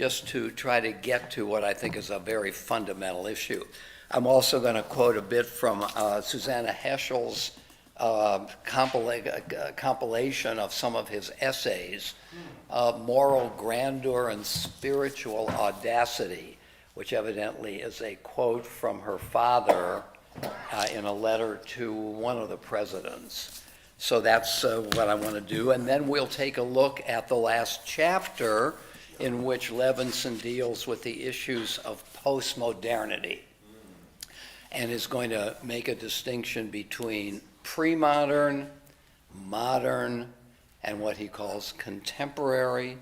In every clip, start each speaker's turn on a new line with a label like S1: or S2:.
S1: just to try to get to what I think is a very fundamental issue. I'm also going to quote a bit from Susanna Heschel's compilation of some of his essays, Moral Grandeur and Spiritual Audacity, which evidently is a quote from her father in a letter to one of the presidents. So that's what I want to do. And then we'll take a look at the last chapter in which Levinson deals with the issues of postmodernity and is going to make a distinction between pre-modern, modern, and what he calls contemporary,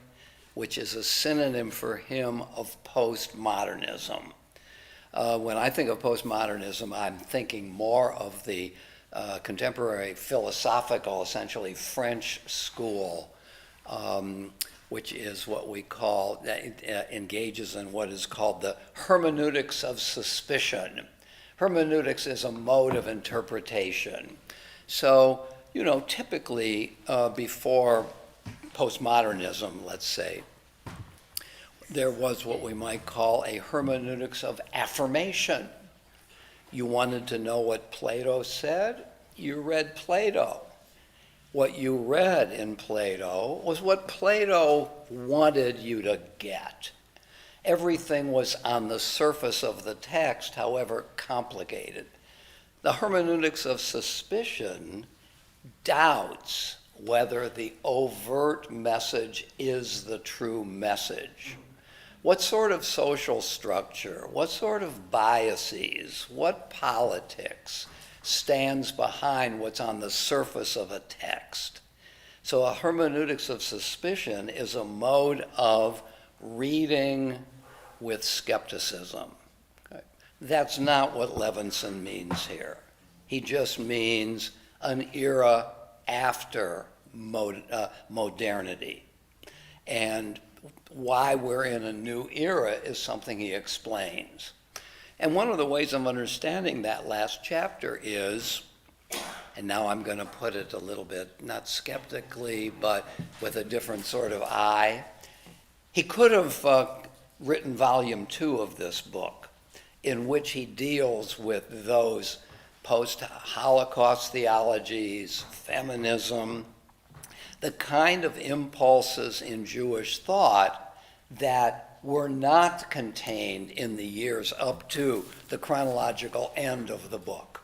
S1: which is a synonym for him of postmodernism. When I think of postmodernism, I'm thinking more of the contemporary philosophical, essentially French school, which is what we call, engages in what is called the hermeneutics of suspicion. Hermeneutics is a mode of interpretation. So, typically before postmodernism, let's say, there was what we might call a hermeneutics of affirmation. You wanted to know what Plato said, you read Plato. What you read in Plato was what Plato wanted you to get. Everything was on the surface of the text, however complicated. The hermeneutics of suspicion doubts whether the overt message is the true message. What sort of social structure, what sort of biases, what politics stands behind what's on the surface of a text? So a hermeneutics of suspicion is a mode of reading with skepticism. Okay. That's not what Levinson means here. He just means an era after modernity. And why we're in a new era is something he explains. And one of the ways of understanding that last chapter is, and now I'm going to put it a little bit, not skeptically, but with a different sort of eye. He could have written volume 2 of this book, in which he deals with those post-Holocaust theologies, feminism, the kind of impulses in Jewish thought that were not contained in the years up to the chronological end of the book.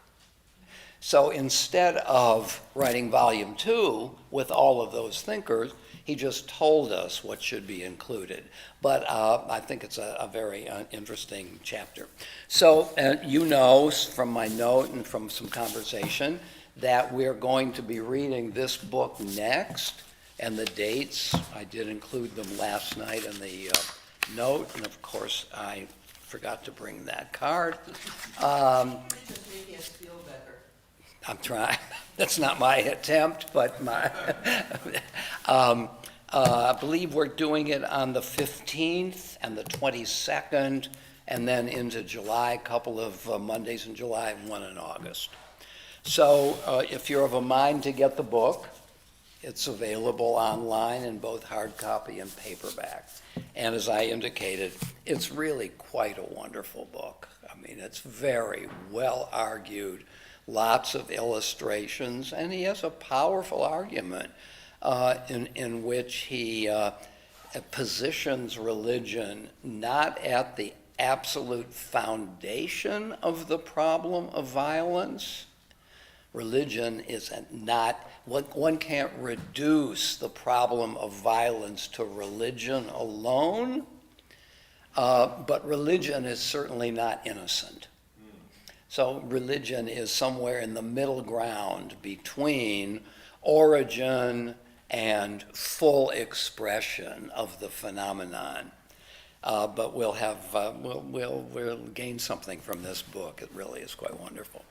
S1: So instead of writing volume 2 with all of those thinkers, he just told us what should be included. But I think it's a very interesting chapter. So you know from my note and from some conversation that we're going to be reading this book next, and the dates, I did include them last night in the note, and of course I forgot to bring that card. I'm trying. That's not my attempt, but my. I believe we're doing it on the 15th and the 22nd, and then into July, a couple of Mondays in July and one in August. So if you're of a mind to get the book, it's available online in both hard copy and paperback. And as I indicated, it's really quite a wonderful book. I mean, it's very well argued, lots of illustrations, and he has a powerful argument in which he positions religion not at the absolute foundation of the problem of violence. Religion is not, one can't reduce the problem of violence to religion alone, but religion is certainly not innocent. So religion is somewhere in the middle ground between origin and full expression of the phenomenon. But we'll gain something from this book. It really is quite wonderful.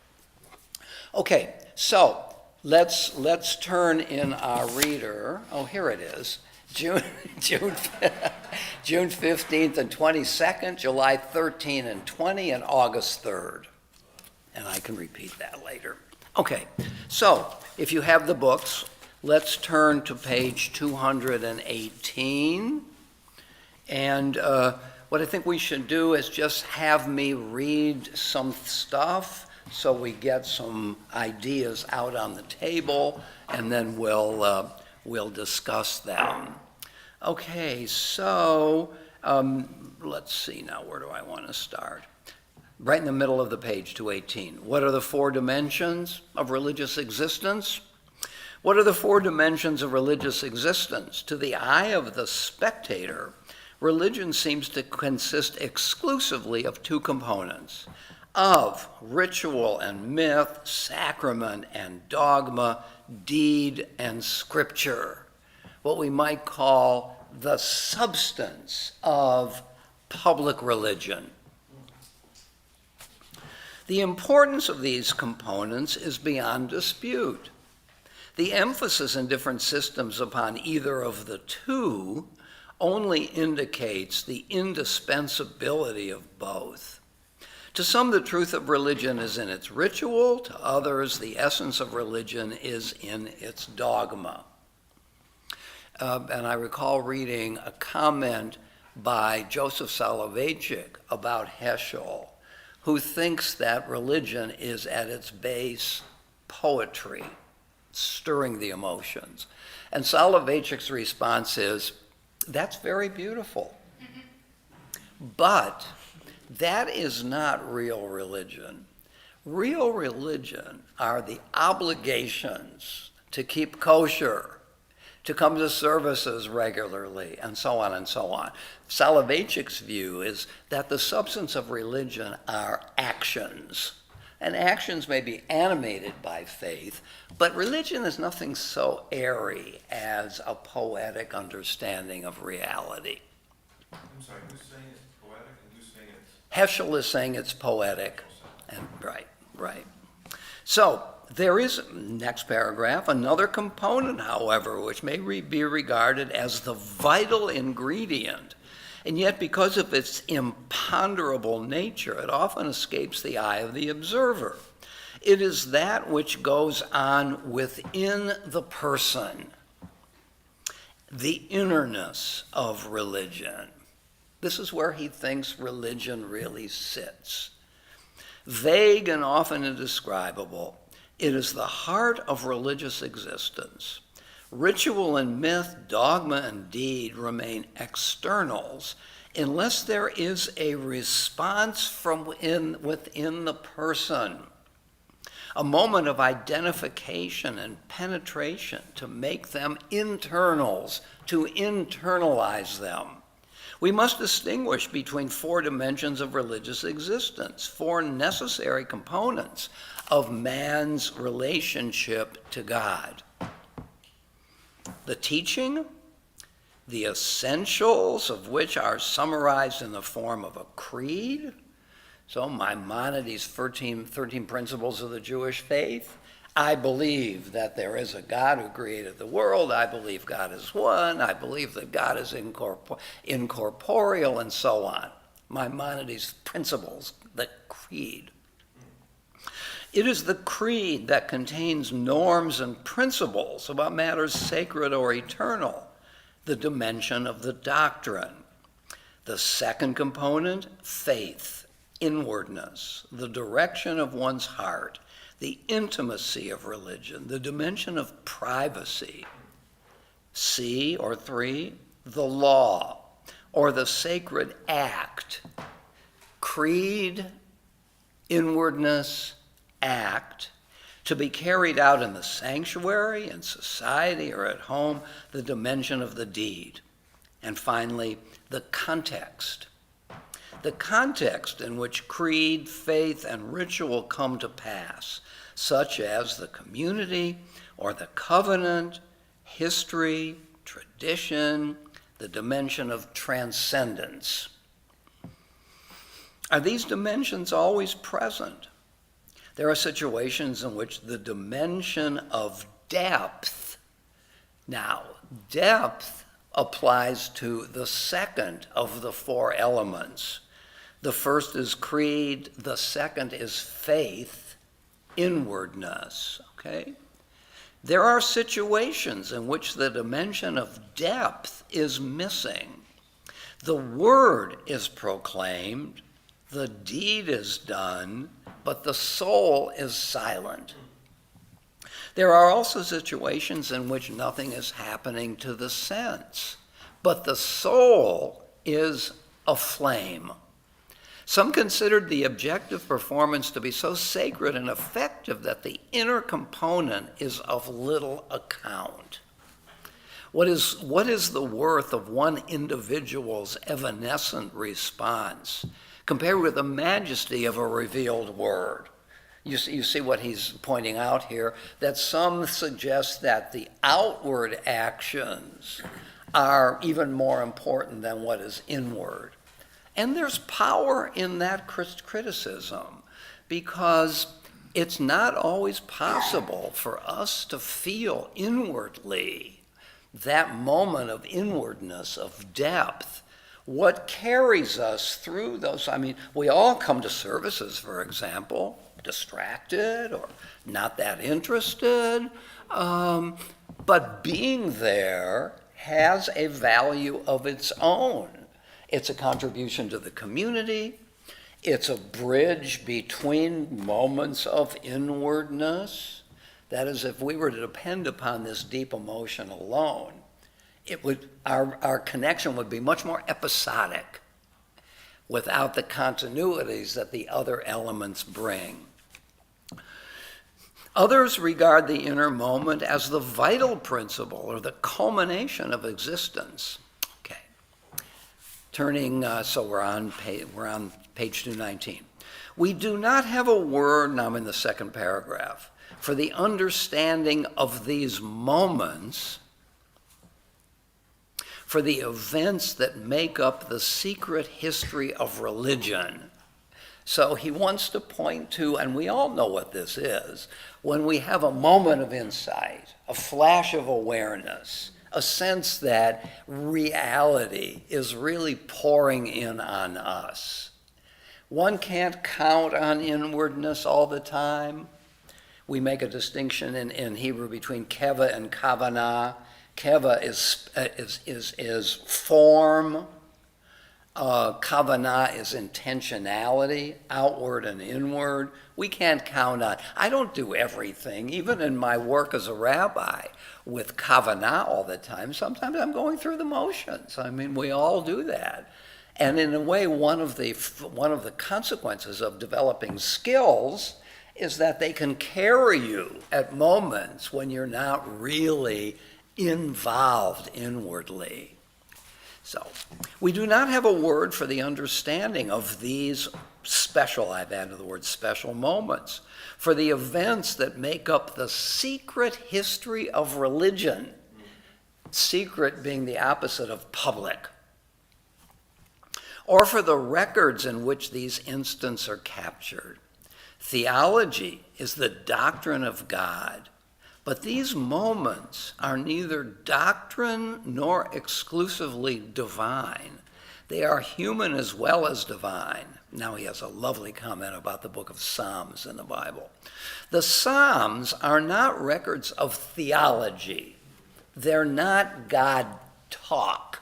S1: Okay, so let's turn in our reader. Oh, here it is. June 15th and 22nd, July 13 and 20, and August 3rd. And I can repeat that later. Okay, so if you have the books, let's turn to page 218. And what I think we should do is just have me read some stuff so we get some ideas out on the table, and then we'll discuss them. Okay, so let's see now, where do I want to start? Right in the middle of the page, 218. What are the four dimensions of religious existence? What are the four dimensions of religious existence? To the eye of the spectator, religion seems to consist exclusively of two components: of ritual and myth, sacrament and dogma, deed and scripture, what we might call the substance of public religion. The importance of these components is beyond dispute. The emphasis in different systems upon either of the two only indicates the indispensability of both. To some, the truth of religion is in its ritual. To others, the essence of religion is in its dogma. And I recall reading a comment by Joseph Soloveitchik about Heschel, who thinks that religion is at its base poetry, stirring the emotions. And Soloveitchik's response is, that's very beautiful. But that is not real religion. Real religion are the obligations to keep kosher, to come to services regularly, and so on and so on. Soloveitchik's view is that the substance of religion are actions. And actions may be animated by faith, but religion is nothing so airy as a poetic understanding of reality.
S2: I'm sorry, who's saying it's poetic and who's saying it's...
S1: Heschel is saying it's poetic. And right. So there is, next paragraph, another component, however, which may be regarded as the vital ingredient. And yet, because of its imponderable nature, it often escapes the eye of the observer. It is that which goes on within the person, the innerness of religion. This is where he thinks religion really sits. Vague and often indescribable, it is the heart of religious existence. Ritual and myth, dogma and deed remain externals unless there is a response from within the person, a moment of identification and penetration to make them internals, to internalize them. We must distinguish between four dimensions of religious existence, four necessary components of man's relationship to God. The teaching, the essentials of which are summarized in the form of a creed. So Maimonides' 13 principles of the Jewish faith. I believe that there is a God who created the world. I believe God is one. I believe that God is incorporeal, and so on. Maimonides' principles, the creed. It is the creed that contains norms and principles about matters sacred or eternal, the dimension of the doctrine. The second component, faith, inwardness, the direction of one's heart, the intimacy of religion, the dimension of privacy. C, or 3, the law, or the sacred act. Creed, inwardness, act, to be carried out in the sanctuary, in society, or at home, the dimension of the deed. And finally, the context. The context in which creed, faith, and ritual come to pass, such as the community or the covenant, history, tradition, the dimension of transcendence. Are these dimensions always present? There are situations in which the dimension of depth, now depth applies to the second of the four elements. The first is creed, the second is faith, inwardness, okay? There are situations in which the dimension of depth is missing. The word is proclaimed, the deed is done, but the soul is silent. There are also situations in which nothing is happening to the sense, but the soul is aflame. Some considered the objective performance to be so sacred and effective that the inner component is of little account. What is the worth of one individual's evanescent response compared with the majesty of a revealed word? You see what he's pointing out here, that some suggest that the outward actions are even more important than what is inward. And there's power in that criticism, because it's not always possible for us to feel inwardly that moment of inwardness, of depth. What carries us through those, we all come to services, for example, distracted or not that interested, but being there has a value of its own. It's a contribution to the community. It's a bridge between moments of inwardness. That is, if we were to depend upon this deep emotion alone, our connection would be much more episodic without the continuities that the other elements bring. Others regard the inner moment as the vital principle or the culmination of existence. Okay. Turning, so we're on page 219. We do not have a word, now I'm in the second paragraph, for the understanding of these moments, for the events that make up the secret history of religion. So he wants to point to, and we all know what this is, when we have a moment of insight, a flash of awareness, a sense that reality is really pouring in on us. One can't count on inwardness all the time. We make a distinction in Hebrew between keva and kavanah. Keva is form. Kavanah is intentionality, outward and inward. We can't count on. I don't do everything, even in my work as a rabbi, with kavanah all the time. Sometimes I'm going through the motions. We all do that. And in a way, one of the consequences of developing skills is that they can carry you at moments when you're not really involved inwardly. So, we do not have a word for the understanding of these special, I've added the word special moments, for the events that make up the secret history of religion, secret being the opposite of public, or for the records in which these instances are captured. Theology is the doctrine of God, but these moments are neither doctrine nor exclusively divine. They are human as well as divine. Now he has a lovely comment about the book of Psalms in the Bible. The Psalms are not records of theology. They're not God talk.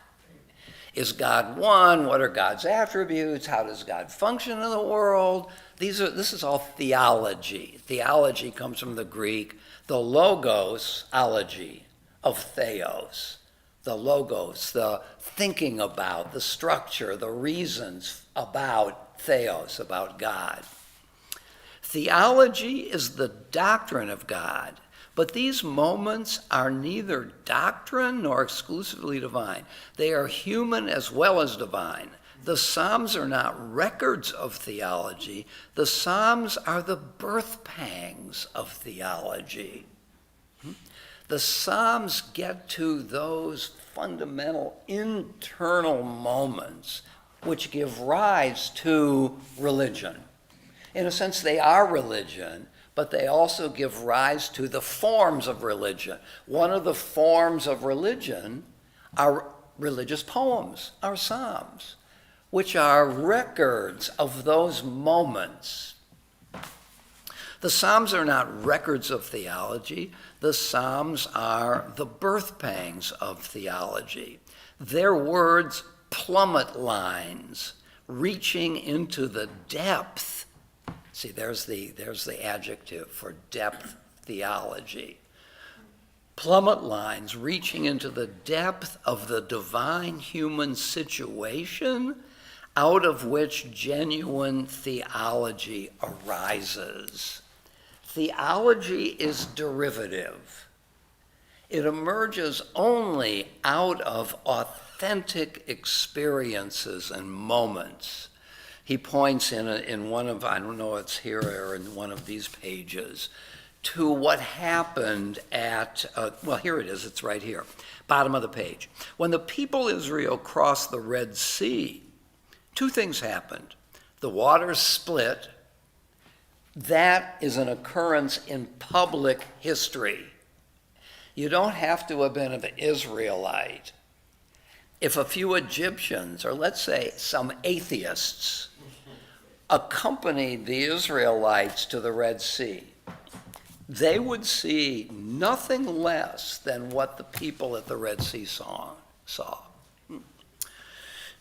S1: Is God one? What are God's attributes? How does God function in the world? This is all theology. Theology comes from the Greek, the logos, ology, of theos. The logos, the thinking about, the structure, the reasons about theos, about God. Theology is the doctrine of God, but these moments are neither doctrine nor exclusively divine. They are human as well as divine. The Psalms are not records of theology. The Psalms are the birth pangs of theology. The Psalms get to those fundamental internal moments which give rise to religion. In a sense, they are religion, but they also give rise to the forms of religion. One of the forms of religion are religious poems, are psalms, which are records of those moments. The Psalms are not records of theology. The Psalms are the birth pangs of theology. Their words plummet lines reaching into the depth. See, there's the adjective for depth theology. Plummet lines reaching into the depth of the divine human situation out of which genuine theology arises. Theology is derivative. It emerges only out of authentic experiences and moments. He points in one of, I don't know if it's here or in one of these pages, to what happened at, well, here it is, it's right here, bottom of the page. When the people of Israel crossed the Red Sea, two things happened. The waters split. That is an occurrence in public history. You don't have to have been an Israelite. If a few Egyptians, or let's say some atheists, accompanied the Israelites to the Red Sea, they would see nothing less than what the people at the Red Sea saw.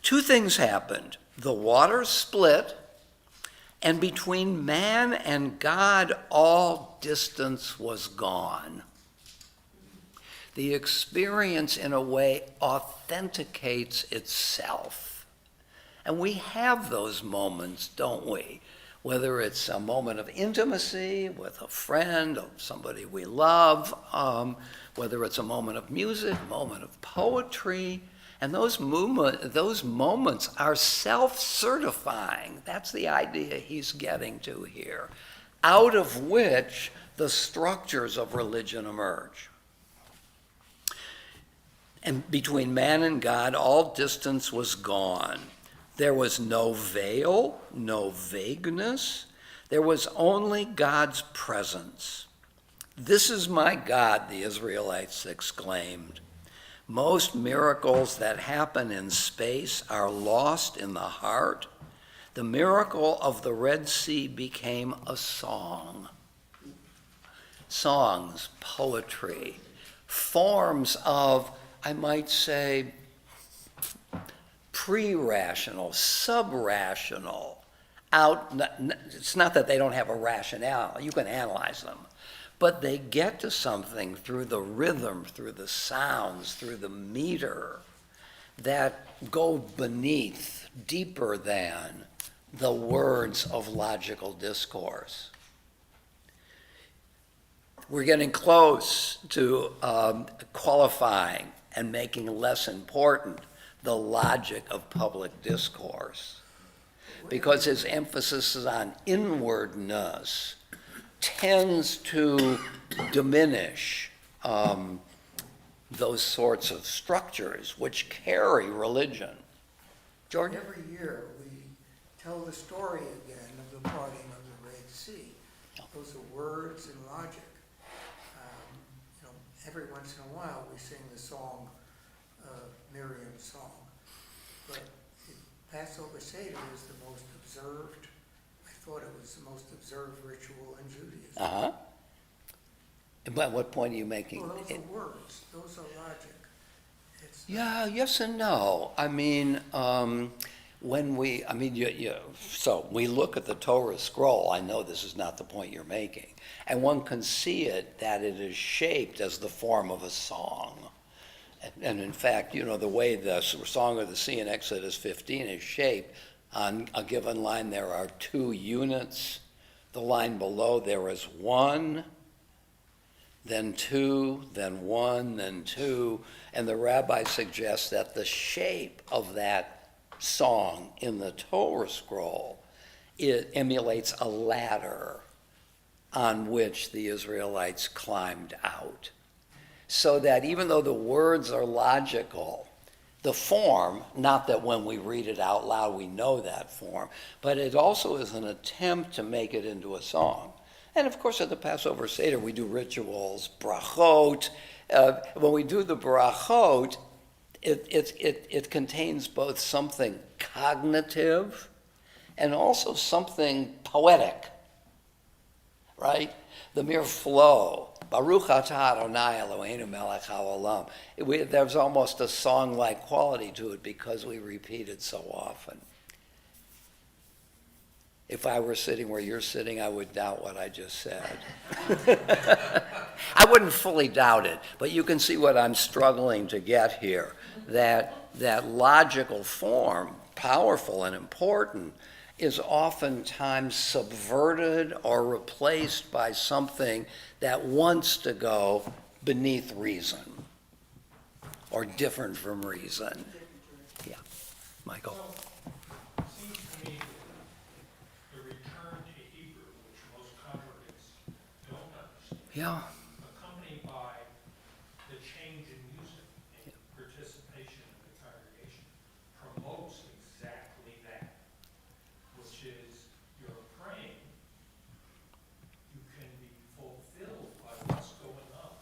S1: Two things happened. The waters split, and between man and God, all distance was gone. The experience, in a way, authenticates itself. And we have those moments, don't we? Whether it's a moment of intimacy with a friend or somebody we love, whether it's a moment of music, a moment of poetry, and those moments are self-certifying. That's the idea he's getting to here, out of which the structures of religion emerge. And between man and God, all distance was gone. There was no veil, no vagueness. There was only God's presence. "This is my God," the Israelites exclaimed. Most miracles that happen in space are lost in the heart. The miracle of the Red Sea became a song. Songs, poetry, forms of, I might say, pre-rational, sub-rational. It's not that they don't have a rationale. You can analyze them. But they get to something through the rhythm, through the sounds, through the meter that go beneath, deeper than the words of logical discourse. We're getting close to qualifying and making less important the logic of public discourse, because his emphasis is on inwardness tends to diminish those sorts of structures which carry religion. Jordan?
S3: Every year, we tell the story again of the parting of the Red Sea. Those are words and logic. Every once in a while, we sing the song, Miriam's song. But Passover Seder is the most observed. I thought it was the most observed ritual in Judaism.
S1: Uh-huh. But what point are you making?
S3: Well, those are words. Those are logic.
S1: Yeah, yes and no. I mean, so we look at the Torah scroll. I know this is not the point you're making. And one can see it, that it is shaped as the form of a song. And in fact, the way the Song of the Sea in Exodus 15 is shaped, on a given line there are two units. The line below there is one, then two, then one, then two. And the rabbi suggests that the shape of that song in the Torah scroll, it emulates a ladder on which the Israelites climbed out. So that even though the words are logical, the form, not that when we read it out loud we know that form, but it also is an attempt to make it into a song. And of course at the Passover Seder we do rituals, brachot. When we do the brachot, it contains both something cognitive and also something poetic, right? The mere flow Baruch atah Adonai Eloheinu melech haolam. There's almost a song-like quality to it because we repeat it so often. If I were sitting where you're sitting, I would doubt what I just said. I wouldn't fully doubt it, but you can see what I'm struggling to get here. That logical form, powerful and important, is oftentimes subverted or replaced by something that wants to go beneath reason or different from reason. Yeah, Michael.
S4: Well, it seems to me that the return to Hebrew, which most congregants don't understand,
S1: Yeah.
S4: accompanied by the change in music and participation of the congregation, promotes exactly that, which is you're praying, you can be fulfilled by what's going on,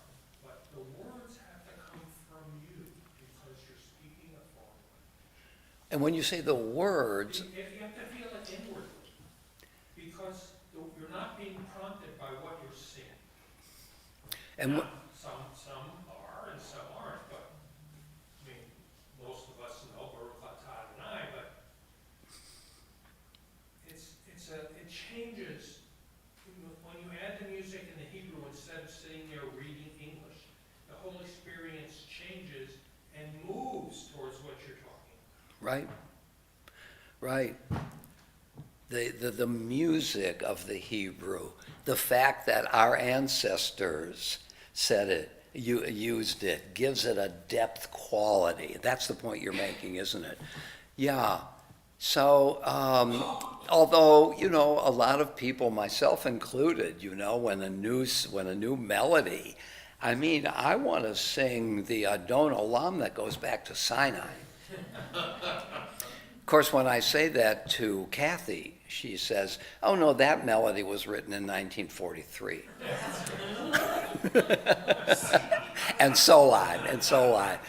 S4: but the words have to come from you because you're speaking a foreign language.
S1: And when you say the words,
S4: You have to feel it inwardly, because you're not being prompted by what you're seeing.
S1: and
S4: Now, some are and some aren't, but, I mean, most of us know Baruch atah Adonai, but it changes. When you add the music in the Hebrew, instead of sitting there reading English, the whole experience changes and moves towards what you're talking about.
S1: right, right. The music of the Hebrew, the fact that our ancestors said it, used it, gives it a depth quality. That's the point you're making, isn't it? Yeah. So, although, a lot of people, myself included, when a new melody, I mean, I want to sing the Adon Olam that goes back to Sinai. Of course, when I say that to Kathy, she says, "Oh no, that melody was written in 1943." And so on, and so on.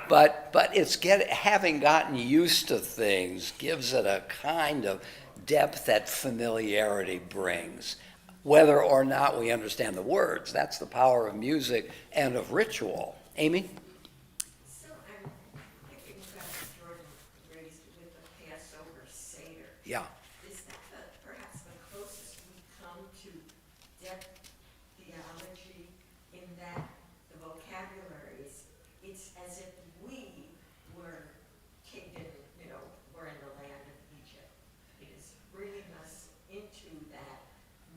S1: But it's having gotten used to things gives it a kind of depth that familiarity brings. Whether or not we understand the words, that's the power of music and of ritual. Amy?
S5: So I'm thinking about Jordan raised with the Passover Seder.
S1: Yeah.
S5: Is that perhaps the closest we come to depth theology in that the vocabularies, it's as if we were taken, we're in the land of Egypt. It is bringing us into that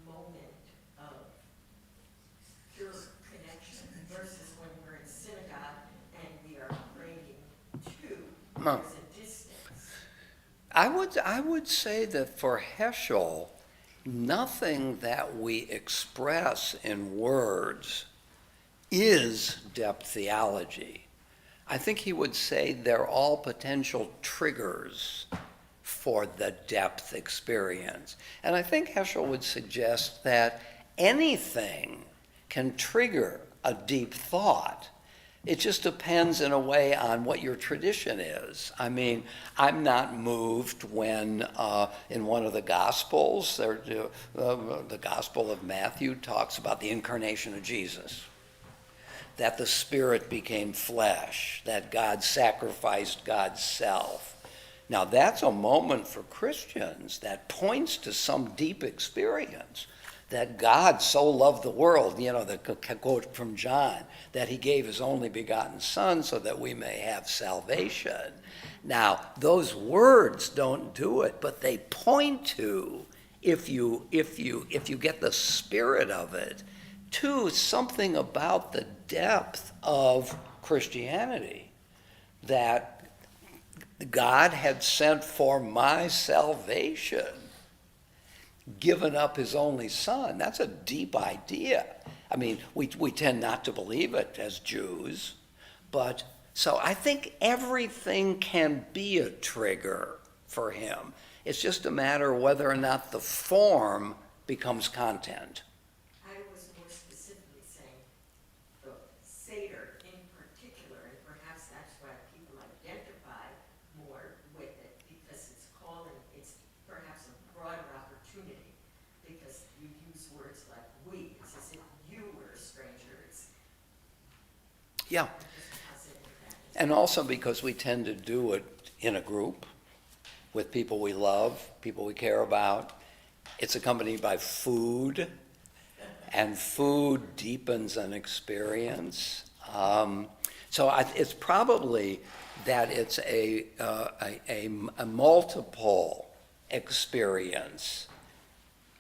S5: moment of pure connection versus when we're in synagogue and we are praying to,
S1: Huh.
S5: there's a distance.
S1: I would say that for Heschel, nothing that we express in words is depth theology. I think he would say they're all potential triggers for the depth experience. And I think Heschel would suggest that anything can trigger a deep thought. It just depends in a way on what your tradition is. I mean, I'm not moved when in one of the Gospels, the Gospel of Matthew talks about the incarnation of Jesus, that the Spirit became flesh, that God sacrificed God's self. Now that's a moment for Christians that points to some deep experience, that God so loved the world, the quote from John, that he gave his only begotten Son so that we may have salvation. Now, those words don't do it, but they point to, if you get the spirit of it, to something about the depth of Christianity, that God had sent for my salvation, given up his only Son. That's a deep idea. I mean, we tend not to believe it as Jews, but so I think everything can be a trigger for him. It's just a matter of whether or not the form becomes content.
S5: I was more specifically saying the Seder in particular, and perhaps that's why people identify more with it, because it's perhaps a broader opportunity, because you use words like we, it's as if you were a stranger
S1: Yeah.
S5: positive practice.
S1: And also because we tend to do it in a group with people we love, people we care about. It's accompanied by food, and food deepens an experience. It's probably that it's a multiple experience,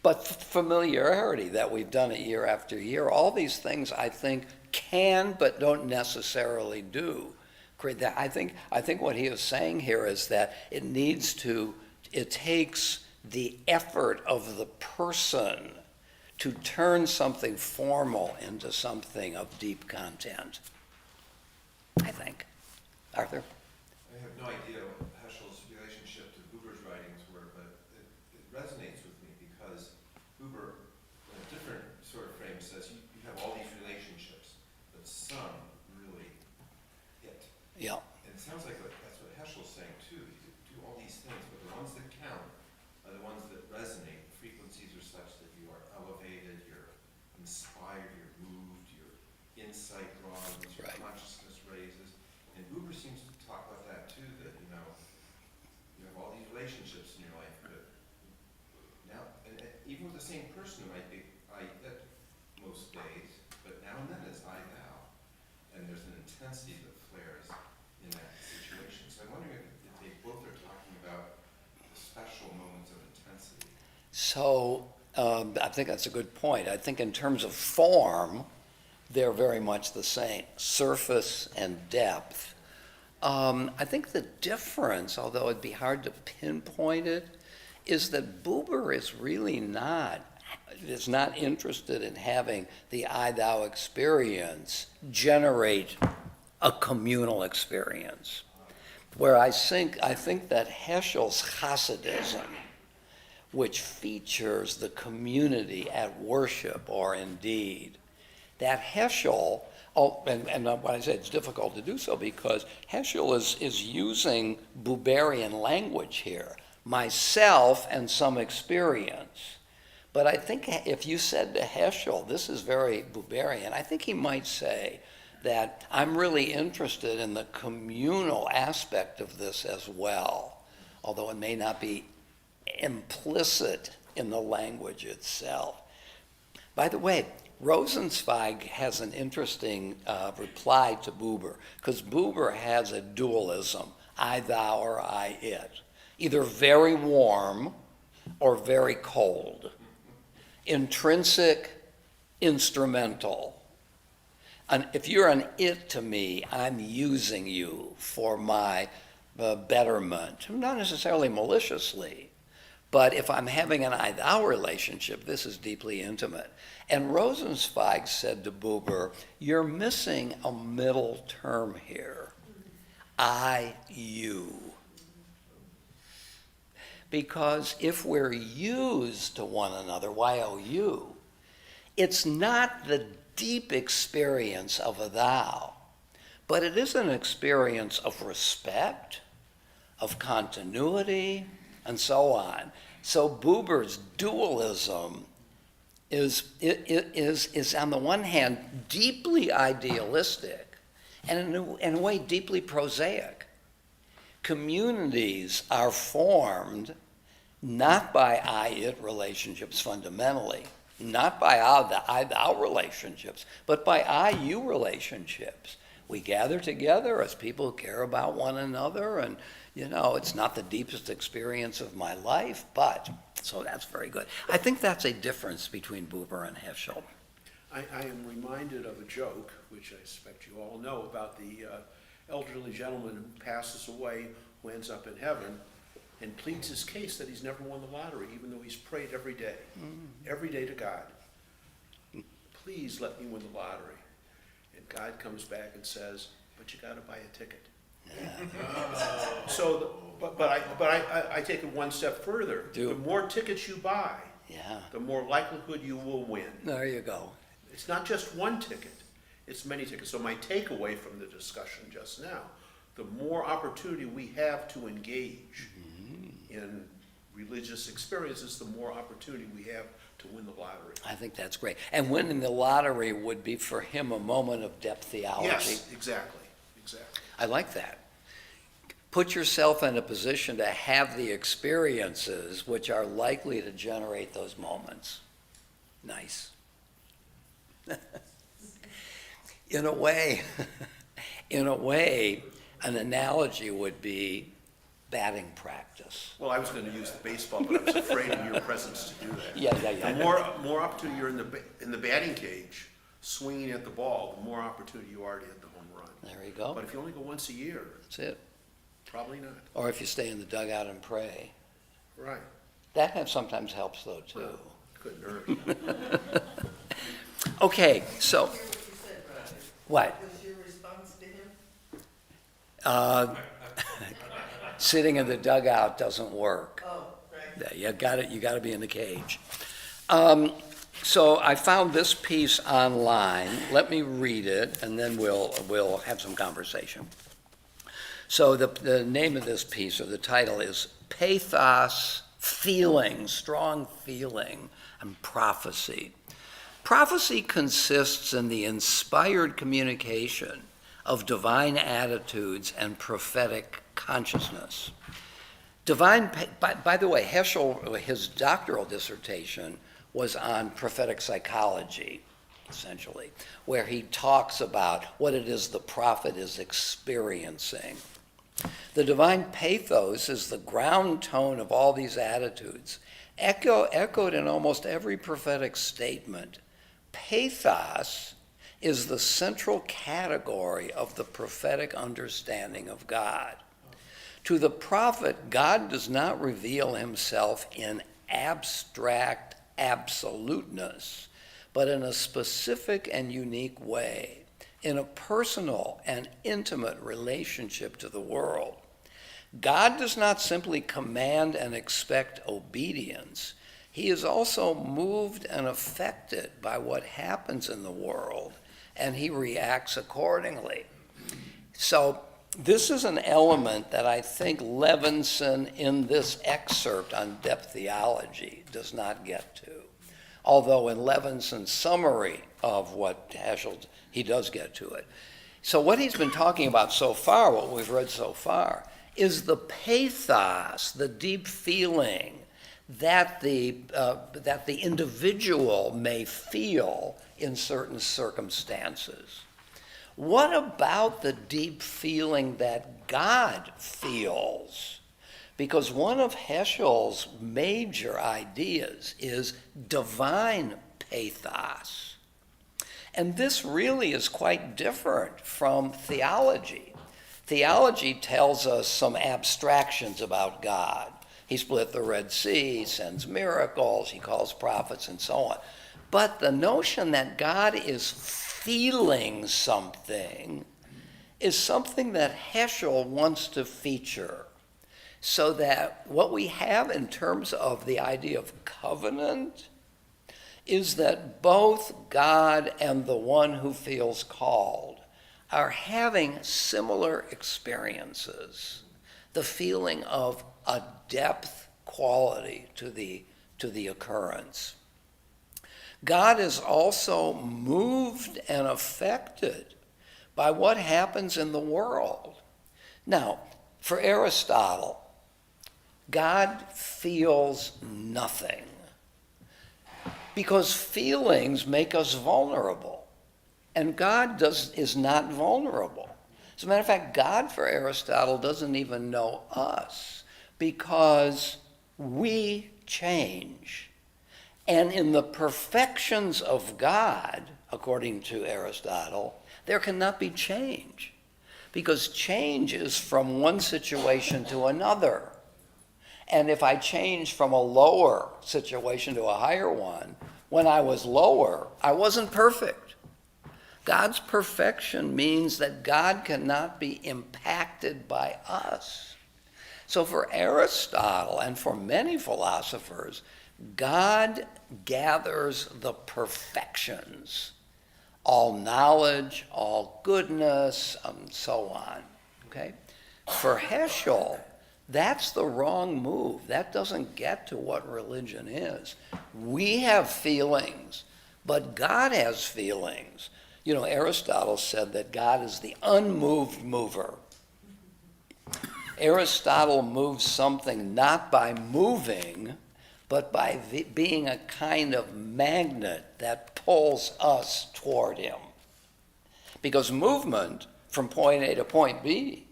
S1: but familiarity that we've done it year after year. All these things I think can but don't necessarily do create that. I think what he is saying here is that it takes the effort of the person to turn something formal into something of deep content, I think. Arthur?
S2: I have no idea what Heschel's relationship to Buber's writings were, but it resonates with me because Buber, in a different sort of frame, says you have all these relationships, but some really hit.
S1: Yeah.
S2: And it sounds like that's what Heschel's saying too. You do all these things, but the ones that count are the ones that resonate. The frequencies are such that you are elevated, you're inspired, you're moved, your insight broadens, your
S1: Right.
S2: consciousness raises. And Buber seems to talk about that too, that, you have all these relationships in your life, but now, and even with the same person who might be I it most days, but now and then it's I thou. And there's an intensity that flares in that situation. So I'm wondering if they both are talking about the special moments of intensity.
S1: So I think that's a good point. I think in terms of form, they're very much the same, surface and depth. I think the difference, although it'd be hard to pinpoint it, is that Buber is really not interested in having the I-thou experience generate a communal experience. Where I think that Heschel's Hasidism, which features the community at worship or in deed, that Heschel, and when I say it's difficult to do so because Heschel is using Buberian language here, myself and some experience. But I think if you said to Heschel, this is very Buberian, I think he might say that I'm really interested in the communal aspect of this as well, although it may not be implicit in the language itself. By the way, Rosenzweig has an interesting reply to Buber, because Buber has a dualism, I, thou, or I, it, either very warm or very cold, intrinsic, instrumental. And if you're an it to me, I'm using you for my betterment, not necessarily maliciously. But if I'm having an I-thou relationship, this is deeply intimate. And Rosenzweig said to Buber, you're missing a middle term here. I, you. Because if we're used to one another, Y-O-U, it's not the deep experience of a thou, but it is an experience of respect, of continuity, and so on. So Buber's dualism is on the one hand deeply idealistic and in a way deeply prosaic. Communities are formed not by I-it relationships fundamentally, not by I-thou relationships, but by I-you relationships. We gather together as people who care about one another, and it's not the deepest experience of my life, but, so that's very good. I think that's a difference between Buber and Heschel.
S6: I am reminded of a joke, which I expect you all know, about the elderly gentleman who passes away, who ends up in heaven, and pleads his case that he's never won the lottery, even though he's prayed every day to God. Please let me win the lottery. And God comes back and says, but you gotta buy a ticket. So, but I take it one step further. The more tickets you buy, the more likelihood you will win.
S1: There you go.
S6: It's not just one ticket, it's many tickets. So my takeaway from the discussion just now, the more opportunity we have to engage in religious experiences, the more opportunity we have to win the lottery.
S1: I think that's great. And winning the lottery would be for him a moment of depth theology.
S6: Yes, exactly.
S1: I like that. Put yourself in a position to have the experiences which are likely to generate those moments. Nice. In a way, an analogy would be batting practice.
S6: Well, I was going to use the baseball, but I was afraid of your presence to do that.
S1: Yeah.
S6: The more opportunity you're in the batting cage, swinging at the ball, the more opportunity you are to hit the home run.
S1: There you go.
S6: But if you only go once a year,
S1: That's it.
S6: probably not.
S1: Or if you stay in the dugout and pray.
S6: Right.
S1: That sometimes helps though, too.
S6: Well, couldn't hurt.
S1: Okay, so,
S7: Hear what you said, Roger.
S1: what?
S7: Was your response to him?
S1: Sitting in the dugout doesn't work.
S7: Oh, right.
S1: You got to be in the cage. So I found this piece online. Let me read it, and then we'll have some conversation. So the name of this piece, or the title, is Pathos, Feeling, Strong Feeling, and Prophecy. Prophecy consists in the inspired communication of divine attitudes and prophetic consciousness. By the way, Heschel, his doctoral dissertation was on prophetic psychology, essentially, where he talks about what it is the prophet is experiencing. The divine pathos is the ground tone of all these attitudes, echoed in almost every prophetic statement. Pathos is the central category of the prophetic understanding of God. To the prophet, God does not reveal himself in abstract absoluteness, but in a specific and unique way, in a personal and intimate relationship to the world. God does not simply command and expect obedience. He is also moved and affected by what happens in the world, and he reacts accordingly. So this is an element that I think Levinson, in this excerpt on depth theology, does not get to. Although in Levinson's summary of what Heschel, he does get to it. So what he's been talking about so far, what we've read so far, is the pathos, the deep feeling that the individual may feel in certain circumstances. What about the deep feeling that God feels? Because one of Heschel's major ideas is divine pathos. And this really is quite different from theology. Theology tells us some abstractions about God. He split the Red Sea, he sends miracles, he calls prophets, and so on. But the notion that God is feeling something is something that Heschel wants to feature. So that what we have in terms of the idea of covenant is that both God and the one who feels called are having similar experiences. The feeling of a depth quality to the occurrence. God is also moved and affected by what happens in the world. Now, for Aristotle, God feels nothing because feelings make us vulnerable, and God is not vulnerable. As a matter of fact, God, for Aristotle, doesn't even know us because we change. And in the perfections of God, according to Aristotle, there cannot be change, because change is from one situation to another. And if I change from a lower situation to a higher one, when I was lower, I wasn't perfect. God's perfection means that God cannot be impacted by us. So for Aristotle and for many philosophers, God gathers the perfections, all knowledge, all goodness, so on. Okay? For Heschel, That's the wrong move. That doesn't get to what religion is. We have feelings, but God has feelings. You know, Aristotle said that God is the unmoved mover. Aristotle moves something not by moving, but by being a kind of magnet that pulls us toward him. Because movement from point A to point B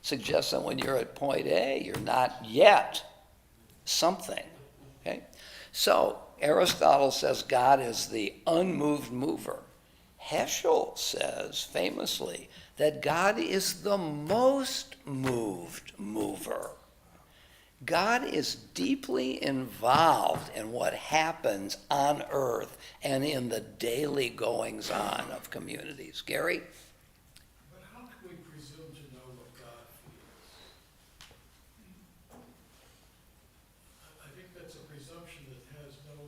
S1: suggests that when you're at point A, you're not yet something. Okay? So Aristotle says God is the unmoved mover. Heschel says famously that God is the most moved mover. God is deeply involved in what happens on earth and in the daily goings on of communities. Gary?
S8: But how can we presume to know what God feels? I think that's a presumption that has no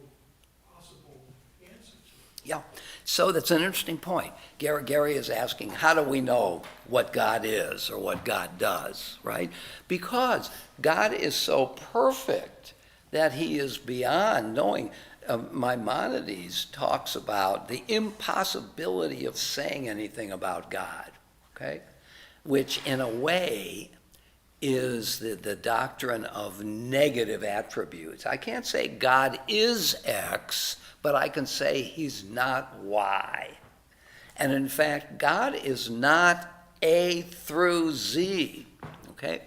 S8: possible answer to it.
S1: Yeah. So that's an interesting point. Gary is asking, how do we know what God is or what God does, right? Because God is so perfect that he is beyond knowing. Maimonides talks about the impossibility of saying anything about God, okay? Which in a way is the doctrine of negative attributes. I can't say God is X, but I can say he's not Y. And in fact, God is not A through Z, okay?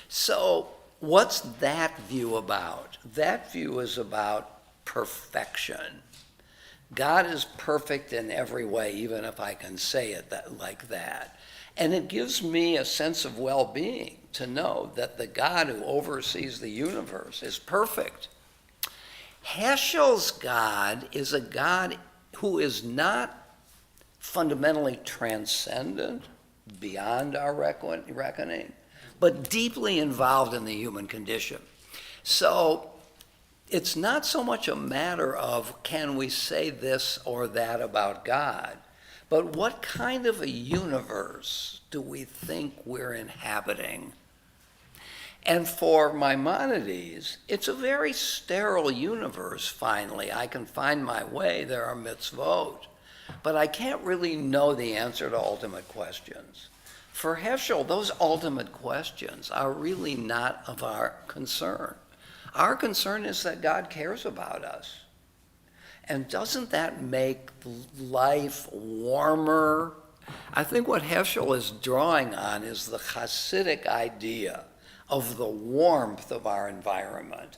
S1: So what's that view about? That view is about perfection. God is perfect in every way, even if I can say it like that. And it gives me a sense of well-being to know that the God who oversees the universe is perfect. Heschel's God is a God who is not fundamentally transcendent, beyond our reckoning, but deeply involved in the human condition. So it's not so much a matter of can we say this or that about God, but what kind of a universe do we think we're inhabiting? And for Maimonides, it's a very sterile universe, finally. I can find my way, there are mitzvot. But I can't really know the answer to ultimate questions. For Heschel, those ultimate questions are really not of our concern. Our concern is that God cares about us. And doesn't that make life warmer? I think what Heschel is drawing on is the Hasidic idea of the warmth of our environment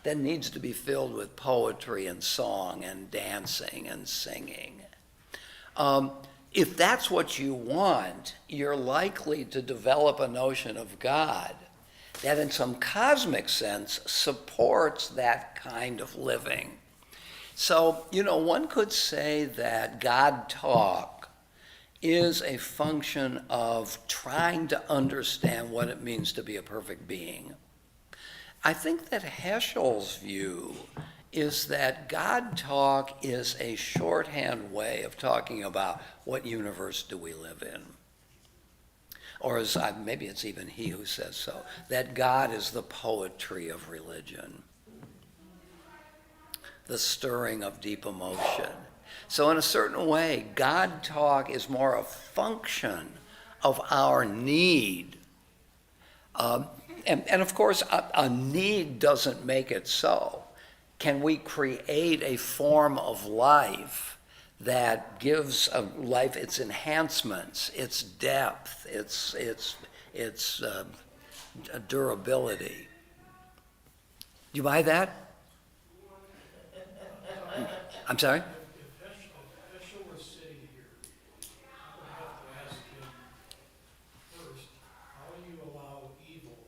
S1: that needs to be filled with poetry and song and dancing and singing. If that's what you want, you're likely to develop a notion of God that in some cosmic sense supports that kind of living. So, one could say that God talk is a function of trying to understand what it means to be a perfect being. I think that Heschel's view is that God talk is a shorthand way of talking about what universe do we live in. Or as maybe it's even he who says so, that God is the poetry of religion, the stirring of deep emotion. So in a certain way, God talk is more a function of our need. And of course, a need doesn't make it so. Can we create a form of life that gives a life its enhancements, its depth, its durability? Do you buy that? I'm sorry?
S8: If Heschel were sitting here, I would have to ask him first, how do you allow evil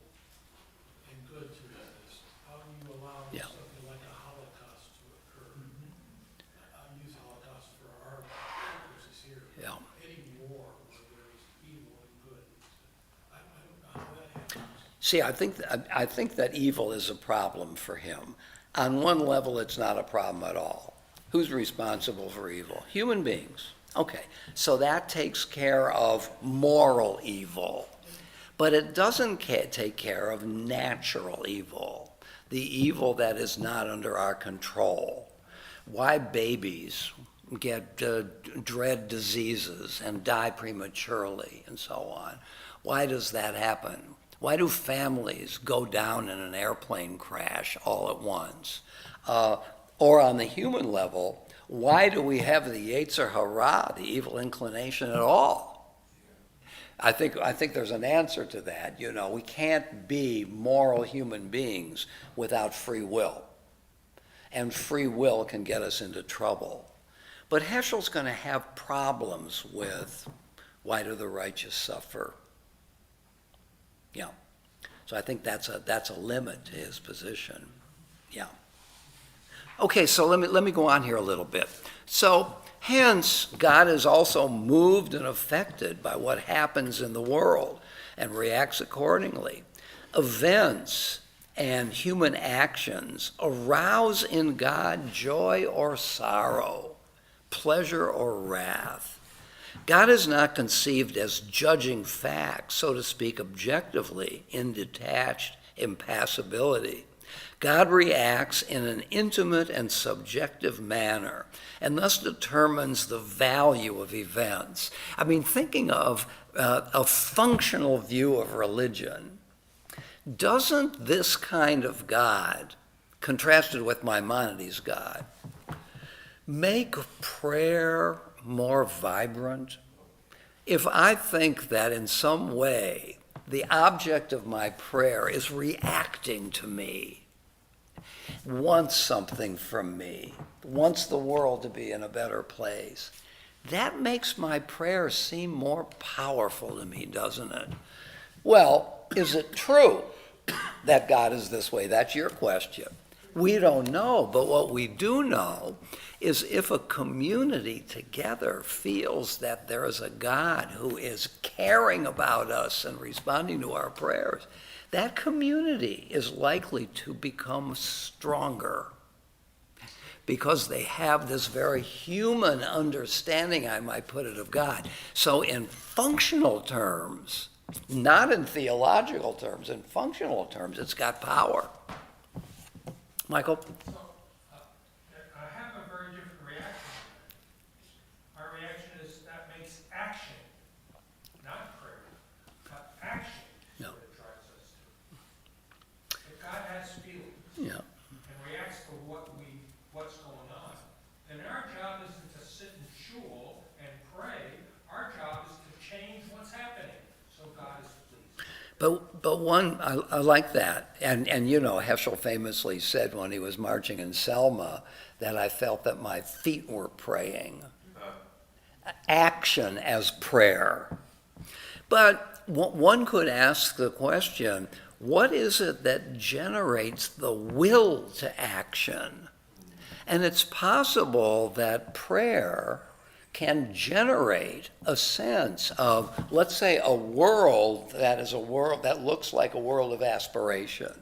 S8: and good to exist? How do you allow
S1: Yeah.
S8: something like a Holocaust to occur? I'll use Holocaust for our purposes here.
S1: Yeah.
S8: Any war where there is evil and good. I don't know how that happens.
S1: See, I think that evil is a problem for him. On one level, it's not a problem at all. Who's responsible for evil? Human beings. Okay, so that takes care of moral evil. But it doesn't take care of natural evil, the evil that is not under our control. Why babies get dread diseases and die prematurely and so on. Why does that happen? Why do families go down in an airplane crash all at once? Or on the human level, why do we have the Yetzer Hara, the evil inclination, at all? I think there's an answer to that. You know, we can't be moral human beings without free will. And free will can get us into trouble. But Heschel's going to have problems with why do the righteous suffer? Yeah. So I think that's a limit to his position. Yeah. Okay, so let me go on here a little bit. So hence, God is also moved and affected by what happens in the world and reacts accordingly. Events and human actions arouse in God joy or sorrow, pleasure or wrath. God is not conceived as judging facts, so to speak, objectively, in detached impassibility. God reacts in an intimate and subjective manner, and thus determines the value of events. I mean, thinking of a functional view of religion, doesn't this kind of God, contrasted with Maimonides' God, make prayer more vibrant? If I think that in some way the object of my prayer is reacting to me, wants something from me, wants the world to be in a better place, that makes my prayer seem more powerful to me, doesn't it? Well, is it true that God is this way? That's your question. We don't know, but what we do know is if a community together feels that there is a God who is caring about us and responding to our prayers, that community is likely to become stronger because they have this very human understanding, I might put it, of God. So in functional terms, not in theological terms, in functional terms, it's got power. Michael?
S4: So, I have a very different reaction. My reaction is that makes action, not prayer, but action is
S1: No.
S4: what it drives us to. If God has feelings
S1: Yeah.
S4: and reacts to what's going on, then our job isn't to sit in shul and pray. Our job is to change what's happening so God is pleased.
S1: But one, I like that. And you know, Heschel famously said when he was marching in Selma that I felt that my feet were praying. Action as prayer. But one could ask the question, what is it that generates the will to action? And it's possible that prayer can generate a sense of, let's say, a world that looks like a world of aspiration.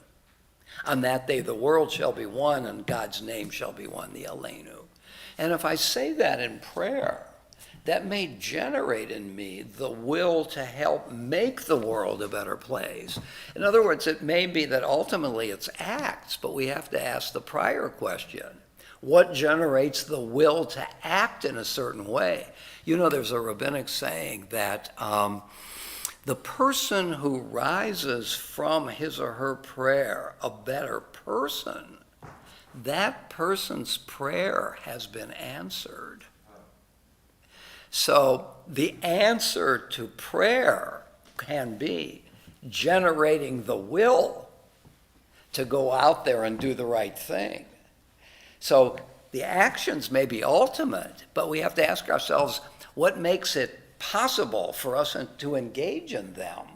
S1: On that day, the world shall be one, and God's name shall be one, the Aleinu. And if I say that in prayer, that may generate in me the will to help make the world a better place. In other words, it may be that ultimately it's acts, but we have to ask the prior question. What generates the will to act in a certain way? You know, there's a rabbinic saying that the person who rises from his or her prayer a better person, that person's prayer has been answered. So the answer to prayer can be generating the will to go out there and do the right thing. So the actions may be ultimate, but we have to ask ourselves, what makes it possible for us to engage in them?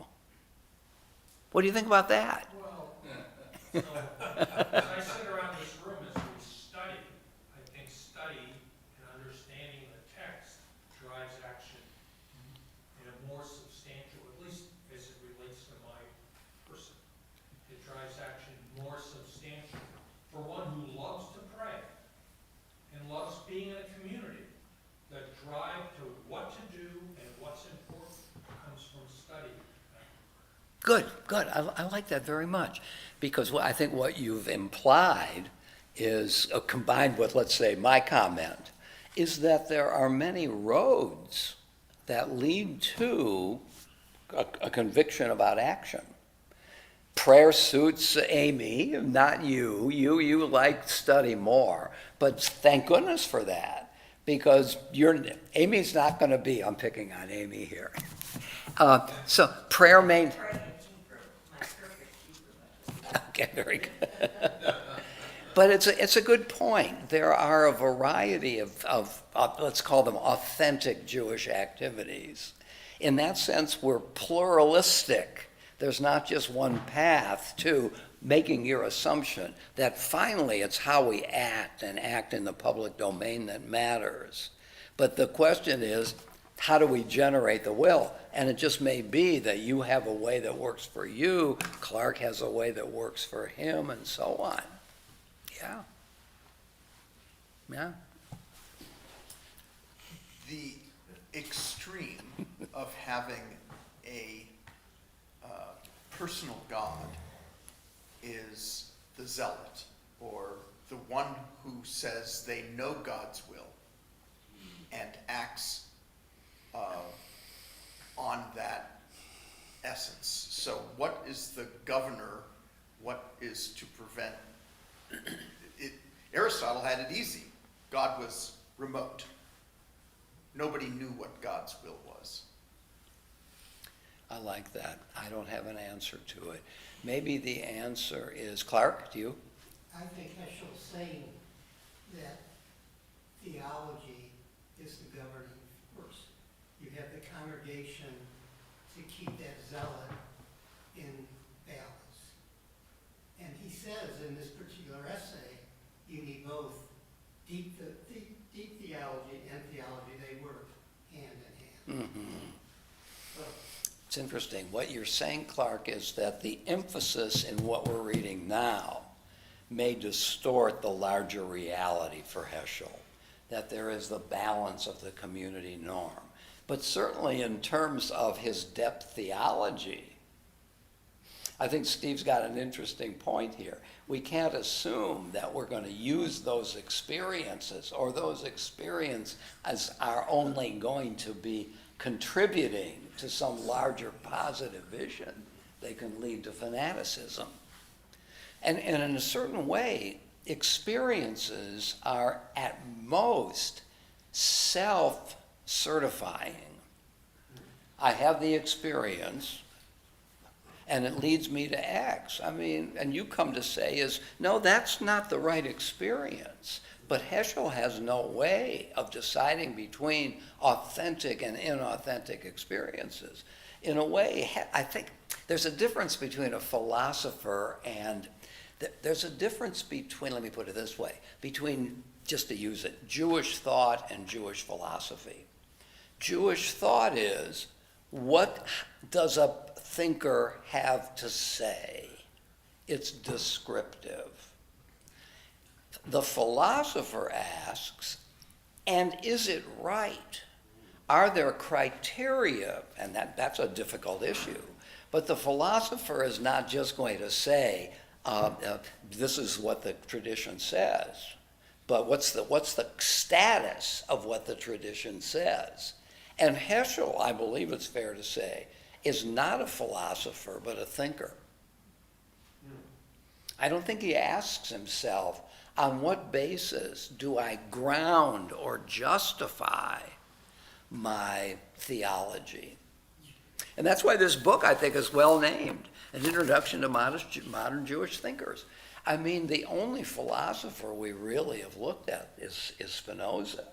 S1: What do you think about that?
S4: Well, so, as I sit around this room as we study, I think study and understanding the text drives action in a more substantial, at least as it relates to my person. It drives action more substantial for one who loves to pray and loves being in a community. The drive to what to do and what's important comes from study.
S1: good. I like that very much. Because I think what you've implied is, combined with, let's say, my comment, is that there are many roads that lead to a conviction about action. Prayer suits Amy, not you. You like study more, but thank goodness for that, because Amy's not going to be, I'm picking on Amy here. So prayer may,
S5: Pray in Hebrew, my perfect Hebrew.
S1: okay, very good. But it's a good point. There are a variety of let's call them authentic Jewish activities. In that sense, we're pluralistic. There's not just one path to making your assumption that finally it's how we act and act in the public domain that matters. But the question is, how do we generate the will? And it just may be that you have a way that works for you, Clark has a way that works for him, and so on. Yeah. Yeah.
S9: The extreme of having a personal God is the zealot, or the one who says they know God's will and acts on that essence. So what is the governor? What is to prevent it? Aristotle had it easy. God was remote. Nobody knew what God's will was.
S1: I like that. I don't have an answer to it. Maybe the answer is, Clark, do you?
S10: I think Heschel's saying that theology is the governing force. You have the congregation to keep that zealot in balance. And he says in this particular essay, you need both deep theology and theology. They work hand in hand.
S1: Mm-hmm.
S10: So,
S1: It's interesting. What you're saying, Clark, is that the emphasis in what we're reading now may distort the larger reality for Heschel, that there is the balance of the community norm. But certainly in terms of his depth theology, I think Steve's got an interesting point here. We can't assume that we're going to use those experiences, or those experiences are only going to be contributing to some larger positive vision. They can lead to fanaticism. And in a certain way, experiences are at most self-certifying. I have the experience, and it leads me to X. I mean, and you come to say is, no, that's not the right experience. But Heschel has no way of deciding between authentic and inauthentic experiences. In a way, I think there's a difference between a philosopher and, there's a difference between, let me put it this way, between, just to use it, Jewish thought and Jewish philosophy. Jewish thought is, what does a thinker have to say? It's descriptive. The philosopher asks, and is it right? Are there criteria? And that's a difficult issue. But the philosopher is not just going to say, this is what the tradition says, but what's the status of what the tradition says? And Heschel, I believe it's fair to say, is not a philosopher, but a thinker. I don't think he asks himself, on what basis do I ground or justify my theology? And that's why this book, I think, is well named, An Introduction to Modern Jewish Thinkers. I mean, the only philosopher we really have looked at is Spinoza,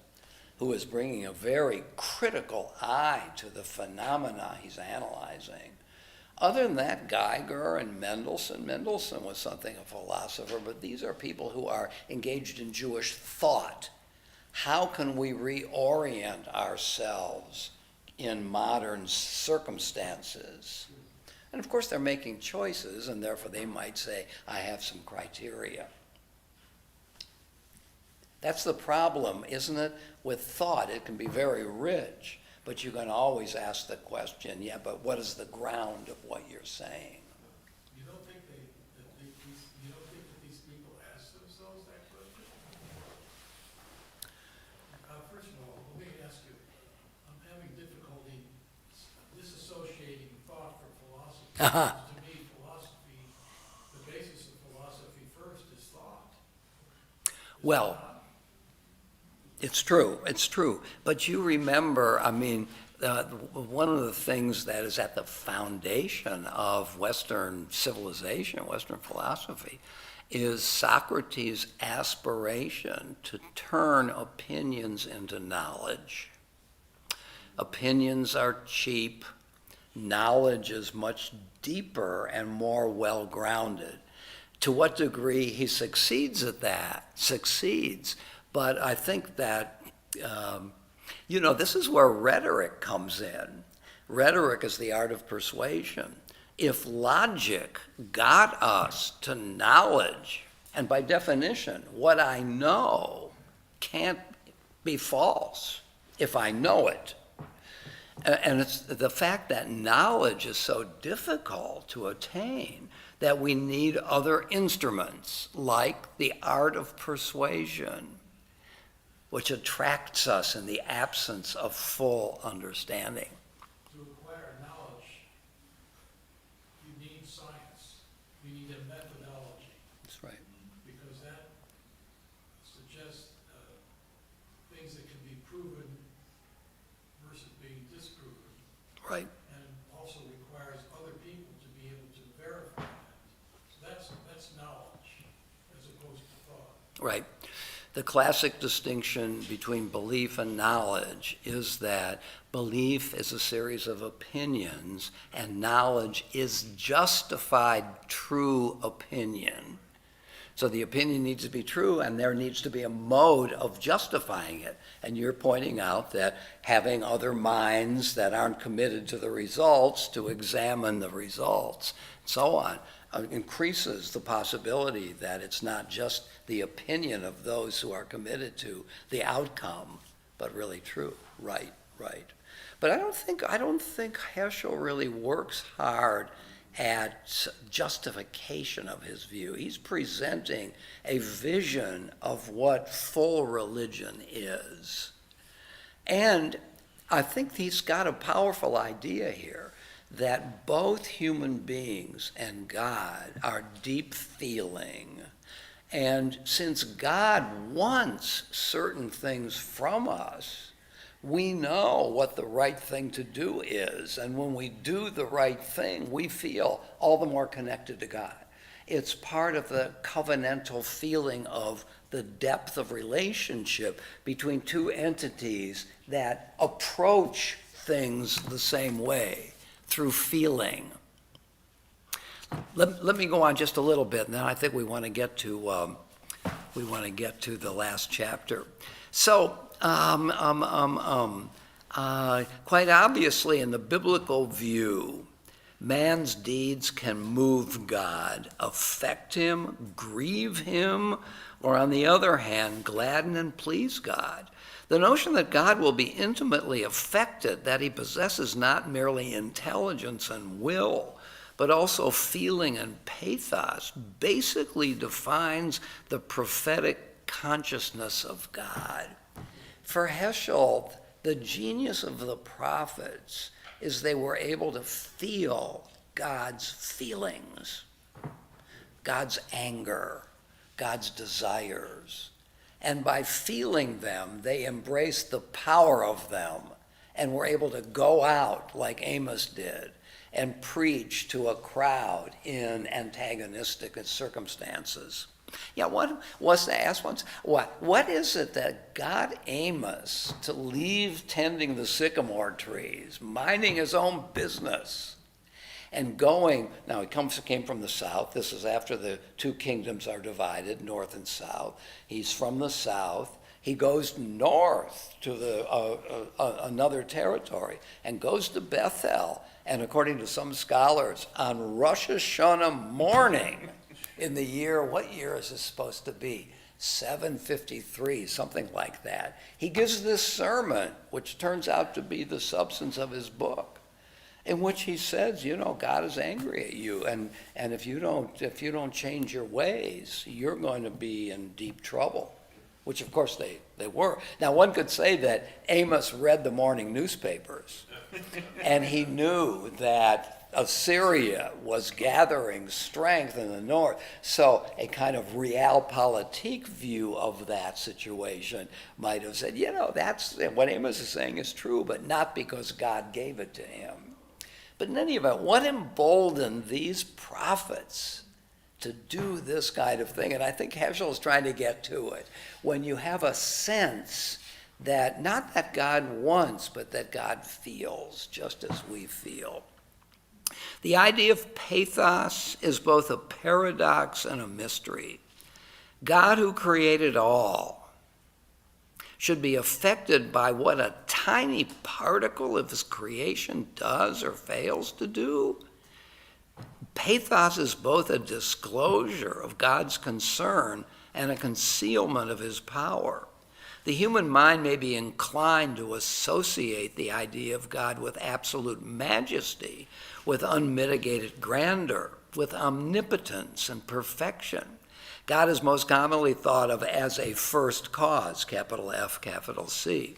S1: who is bringing a very critical eye to the phenomena he's analyzing. Other than that, Geiger and Mendelssohn was something of a philosopher, but these are people who are engaged in Jewish thought. How can we reorient ourselves in modern circumstances? And of course, they're making choices, and therefore they might say, I have some criteria. That's the problem, isn't it? With thought, it can be very rich, but you can always ask the question, yeah, but what is the ground of what you're saying?
S8: To me, philosophy, the basis of philosophy first is thought.
S1: Well, it's true. But you remember, I mean, one of the things that is at the foundation of Western civilization, Western philosophy, is Socrates' aspiration to turn opinions into knowledge. Opinions are cheap. Knowledge is much deeper and more well-grounded. To what degree he succeeds at that, succeeds. But I think that, this is where rhetoric comes in. Rhetoric is the art of persuasion. If logic got us to knowledge, and by definition, what I know can't be false if I know it. And it's the fact that knowledge is so difficult to attain that we need other instruments like the art of persuasion, which attracts us in the absence of full understanding.
S8: To acquire knowledge, you need science, you need a methodology,
S1: That's right.
S8: because that suggests things that can be proven versus being disproven,
S1: Right.
S8: and also requires other people to be able to verify that. So that's knowledge as opposed to thought.
S1: Right. The classic distinction between belief and knowledge is that belief is a series of opinions and knowledge is justified true opinion. So the opinion needs to be true and there needs to be a mode of justifying it. And you're pointing out that having other minds that aren't committed to the results to examine the results, so on, increases the possibility that it's not just the opinion of those who are committed to the outcome, but really true. Right. But I don't think Heschel really works hard at justification of his view. He's presenting a vision of what full religion is. And I think he's got a powerful idea here that both human beings and God are deep feeling. And since God wants certain things from us, we know what the right thing to do is. And when we do the right thing, we feel all the more connected to God. It's part of the covenantal feeling of the depth of relationship between two entities that approach things the same way, through feeling. Let me go on just a little bit, and then I think we want to get to the last chapter. So, quite obviously, in the biblical view, man's deeds can move God, affect him, grieve him, or on the other hand, gladden and please God. The notion that God will be intimately affected, that he possesses not merely intelligence and will, but also feeling and pathos, basically defines the prophetic consciousness of God. For Heschel, the genius of the prophets is they were able to feel God's feelings, God's anger, God's desires. And by feeling them, they embraced the power of them and were able to go out like Amos did and preach to a crowd in antagonistic circumstances. Yeah, what was to ask once, what is it that got Amos to leave tending the sycamore trees, minding his own business, and going? Now, he came from the south. This is after the two kingdoms are divided, north and south. He's from the south. He goes north to another territory and goes to Bethel. And according to some scholars, on Rosh Hashanah morning, in the year, what year is this supposed to be? 753, something like that. He gives this sermon, which turns out to be the substance of his book, in which he says, God is angry at you, and if you don't change your ways, you're going to be in deep trouble, which of course they were. Now, one could say that Amos read the morning newspapers, and he knew that Assyria was gathering strength in the north. So a kind of realpolitik view of that situation might have said, that's what Amos is saying is true, but not because God gave it to him. But in any event, what emboldened these prophets to do this kind of thing? And I think Heschel is trying to get to it. When you have a sense that not that God wants, but that God feels, just as we feel. The idea of pathos is both a paradox and a mystery. God, who created all, should be affected by what a tiny particle of his creation does or fails to do. Pathos is both a disclosure of God's concern and a concealment of his power. The human mind may be inclined to associate the idea of God with absolute majesty, with unmitigated grandeur, with omnipotence and perfection. God is most commonly thought of as a first cause, capital F, capital C,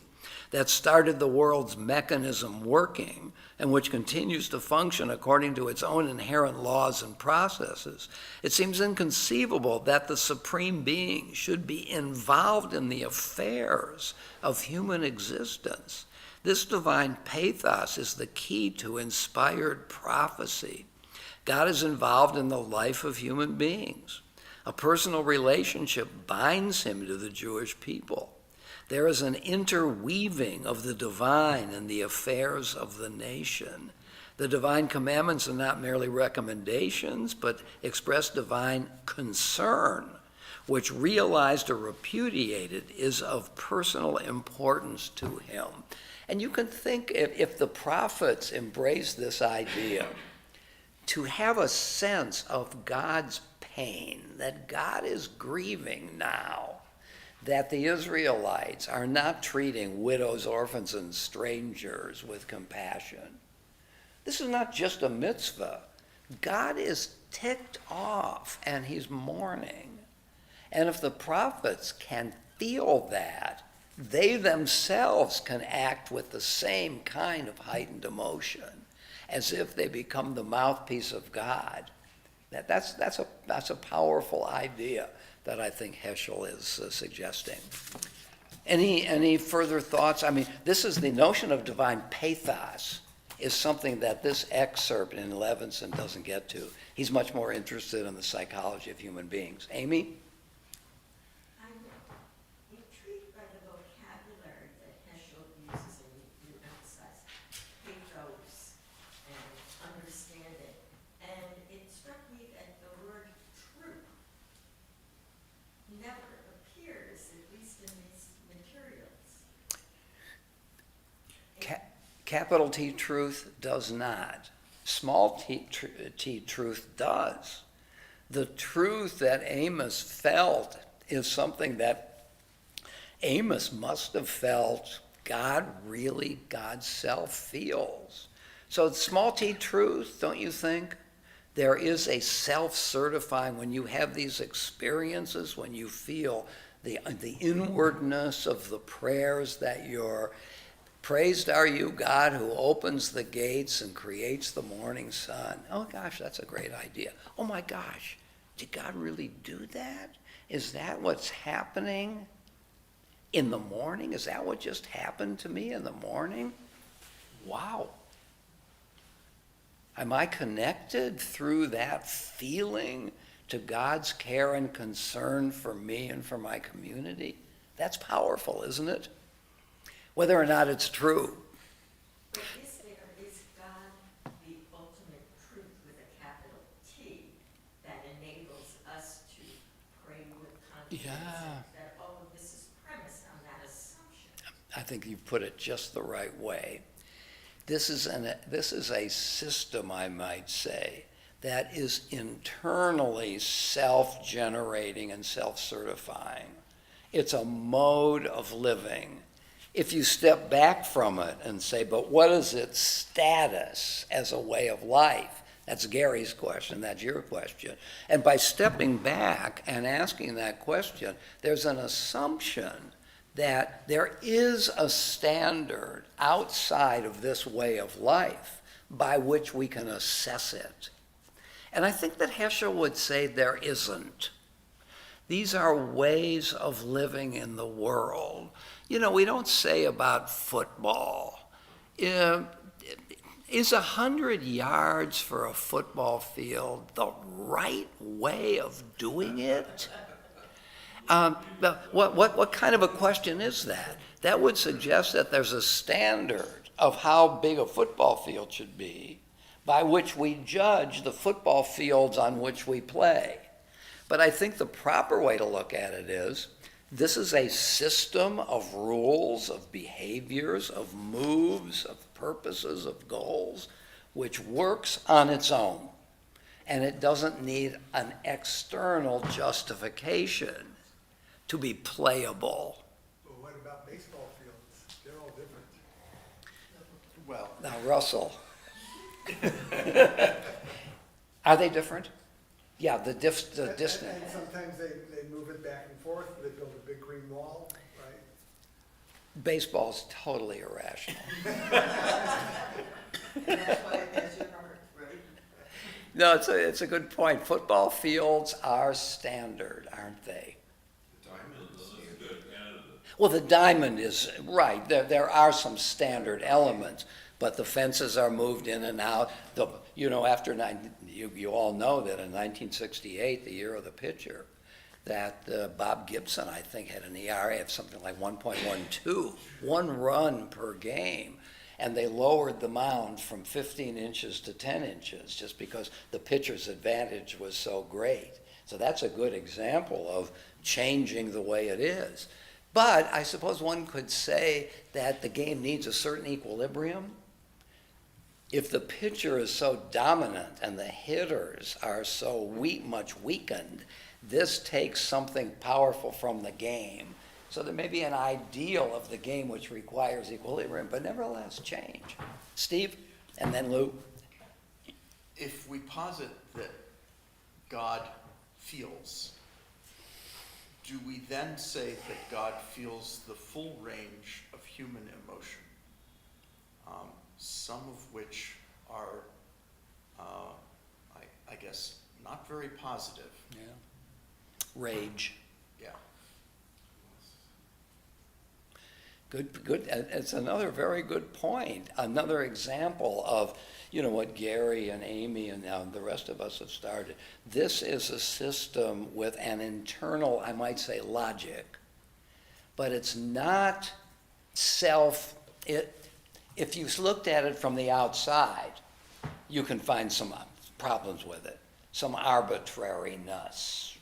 S1: that started the world's mechanism working and which continues to function according to its own inherent laws and processes. It seems inconceivable that the Supreme Being should be involved in the affairs of human existence. This divine pathos is the key to inspired prophecy. God is involved in the life of human beings. A personal relationship binds him to the Jewish people. There is an interweaving of the divine in the affairs of the nation. The divine commandments are not merely recommendations, but express divine concern, which realized or repudiated is of personal importance to him. And you can think if the prophets embrace this idea, to have a sense of God's pain, that God is grieving now, that the Israelites are not treating widows, orphans, and strangers with compassion. This is not just a mitzvah. God is ticked off and he's mourning. And if the prophets can feel that, they themselves can act with the same kind of heightened emotion, as if they become the mouthpiece of God. That's a powerful idea that I think Heschel is suggesting. Any further thoughts? I mean, this is the notion of divine pathos is something that this excerpt in Levinson doesn't get to. He's much more interested in the psychology of human beings. Amy?
S5: I'm intrigued by the vocabulary that Heschel uses, and you emphasize pathos and understanding. And it struck me that the word truth never appears, at least in these materials.
S1: Capital T truth does not. Small t truth does. The truth that Amos felt is something that Amos must have felt God's self feels. So small t truth, don't you think? There is a self-certifying, when you have these experiences, when you feel the inwardness of the prayers that you're, praised are you, God, who opens the gates and creates the morning sun. Oh gosh, that's a great idea. Oh my gosh, did God really do that? Is that what's happening in the morning? Is that what just happened to me in the morning? Wow. Am I connected through that feeling to God's care and concern for me and for my community? That's powerful, isn't it? Whether or not it's true.
S5: But is God the ultimate truth with a capital T that enables us to pray with confidence?
S1: Yeah.
S5: That all of this is premised on that assumption.
S1: I think you put it just the right way. This is a system, I might say, that is internally self-generating and self-certifying. It's a mode of living. If you step back from it and say, but what is its status as a way of life? That's Gary's question, that's your question. And by stepping back and asking that question, there's an assumption that there is a standard outside of this way of life by which we can assess it. And I think that Heschel would say there isn't. These are ways of living in the world. You know, we don't say about football, is 100 yards for a football field the right way of doing it? What kind of a question is that? That would suggest that there's a standard of how big a football field should be by which we judge the football fields on which we play. But I think the proper way to look at it is, this is a system of rules, of behaviors, of moves, of purposes, of goals, which works on its own. And it doesn't need an external justification to be playable.
S11: Well, what about baseball fields? They're all different.
S9: Well,
S1: Now, Russell. Are they different? Yeah, the distance.
S11: And sometimes they move it back and forth, they build a big green wall, right?
S1: Baseball's totally irrational.
S7: That's why it has your heart, right?
S1: No, it's a good point. Football fields are standard, aren't they?
S2: The diamond is good.
S1: Well, the diamond is, right, there are some standard elements, but the fences are moved in and out. You all know that in 1968, the year of the pitcher, that Bob Gibson, I think, had an ERA of something like 1.12, 1 run per game. And they lowered the mound from 15 inches to 10 inches just because the pitcher's advantage was so great. So that's a good example of changing the way it is. But I suppose one could say that the game needs a certain equilibrium. If the pitcher is so dominant and the hitters are so much weakened, this takes something powerful from the game. So there may be an ideal of the game which requires equilibrium, but nevertheless change. Steve, and then Lou.
S9: if we posit that God feels, do we then say that God feels the full range of human emotion? Some of which are, I guess, not very positive.
S1: Yeah. Rage.
S9: Yeah.
S1: Good. It's another very good point. Another example of, what Gary and Amy and now the rest of us have started. This is a system with an internal, I might say, logic, but it's not if you looked at it from the outside, you can find some problems with it, some arbitrariness.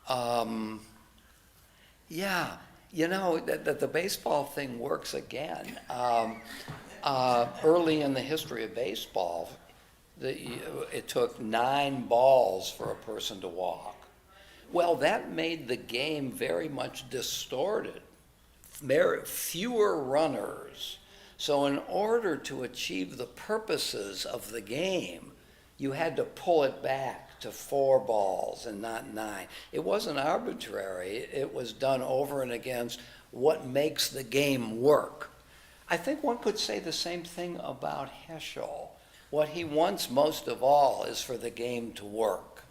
S1: The baseball thing works again. Early in the history of baseball, it took 9 balls for a person to walk. Well, that made the game very much distorted. Fewer runners. So in order to achieve the purposes of the game, you had to pull it back to 4 balls and not 9. It wasn't arbitrary. It was done over and against what makes the game work. I think one could say the same thing about Heschel. What he wants most of all is for the game to work.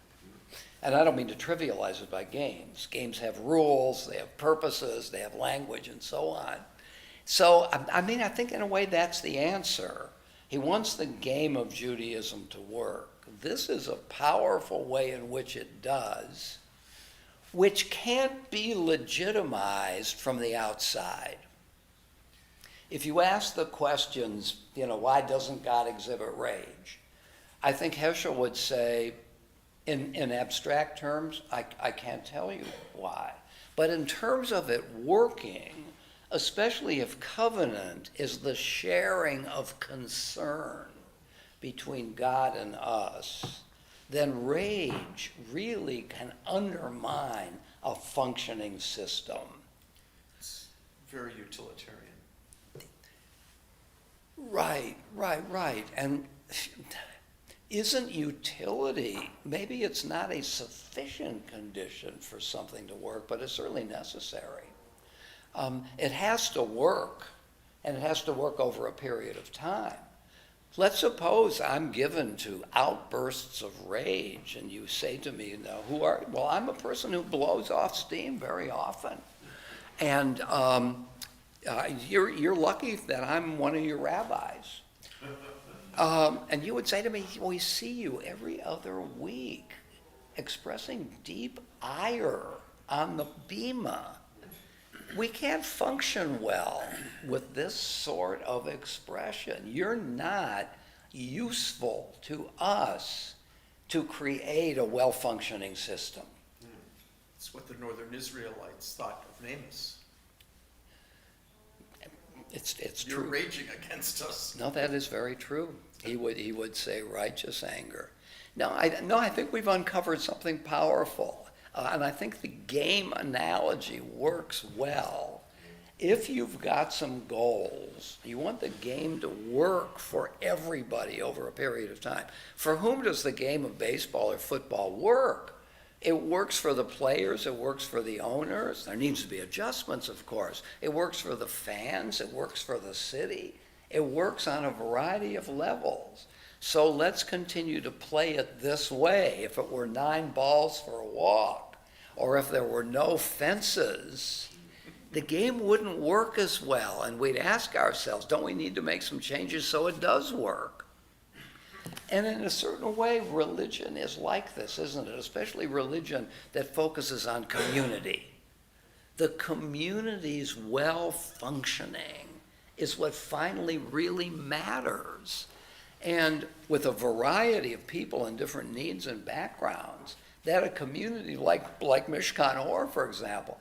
S1: And I don't mean to trivialize it by games. Games have rules, they have purposes, they have language, and so on. So, I think in a way that's the answer. He wants the game of Judaism to work. This is a powerful way in which it does, which can't be legitimized from the outside. If you ask the questions, why doesn't God exhibit rage? I think Heschel would say, in abstract terms, I can't tell you why. But in terms of it working, especially if covenant is the sharing of concern between God and us, then rage really can undermine a functioning system.
S9: It's very utilitarian.
S1: Right. And isn't utility, maybe it's not a sufficient condition for something to work, but it's certainly necessary. It has to work, and it has to work over a period of time. Let's suppose I'm given to outbursts of rage, and you say to me, now, who are you? Well, I'm a person who blows off steam very often. And you're lucky that I'm one of your rabbis. And you would say to me, we see you every other week expressing deep ire on the bema. We can't function well with this sort of expression. You're not useful to us to create a well-functioning system.
S9: It's what the northern Israelites thought of Amos.
S1: It's
S9: You're
S1: true.
S9: raging against us.
S1: No, that is very true. He would say righteous anger. No, I think we've uncovered something powerful. And I think the game analogy works well. If you've got some goals, you want the game to work for everybody over a period of time. For whom does the game of baseball or football work? It works for the players, it works for the owners. There needs to be adjustments, of course. It works for the fans, it works for the city. It works on a variety of levels. So let's continue to play it this way. If it were 9 balls for a walk, or if there were no fences, the game wouldn't work as well. And we'd ask ourselves, don't we need to make some changes so it does work? And in a certain way, religion is like this, isn't it? Especially religion that focuses on community. The community's well-functioning is what finally really matters. And with a variety of people and different needs and backgrounds, that a community like Mishkan Or, for example,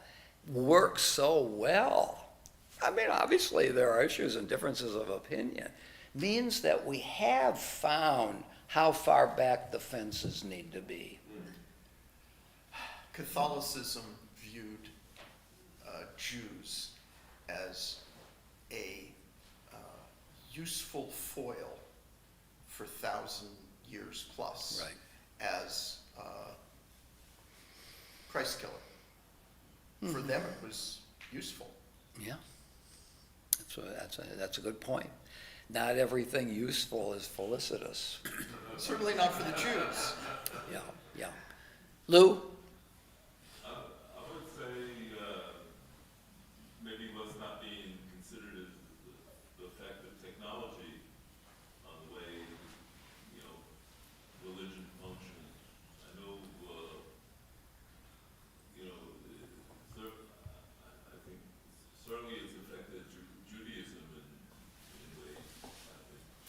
S1: works so well. I mean, obviously there are issues and differences of opinion. Means that we have found how far back the fences need to be.
S9: Catholicism viewed Jews as a useful foil for 1,000 years plus,
S1: Right.
S9: as Christ killer. For them, it was useful.
S1: Yeah, that's a good point. Not everything useful is felicitous.
S9: Certainly not for the Jews.
S1: Yeah. Lou?
S12: I would say maybe what's not being considered is the effect of technology on the way, religion functions. I know, I think certainly it's affected Judaism in ways.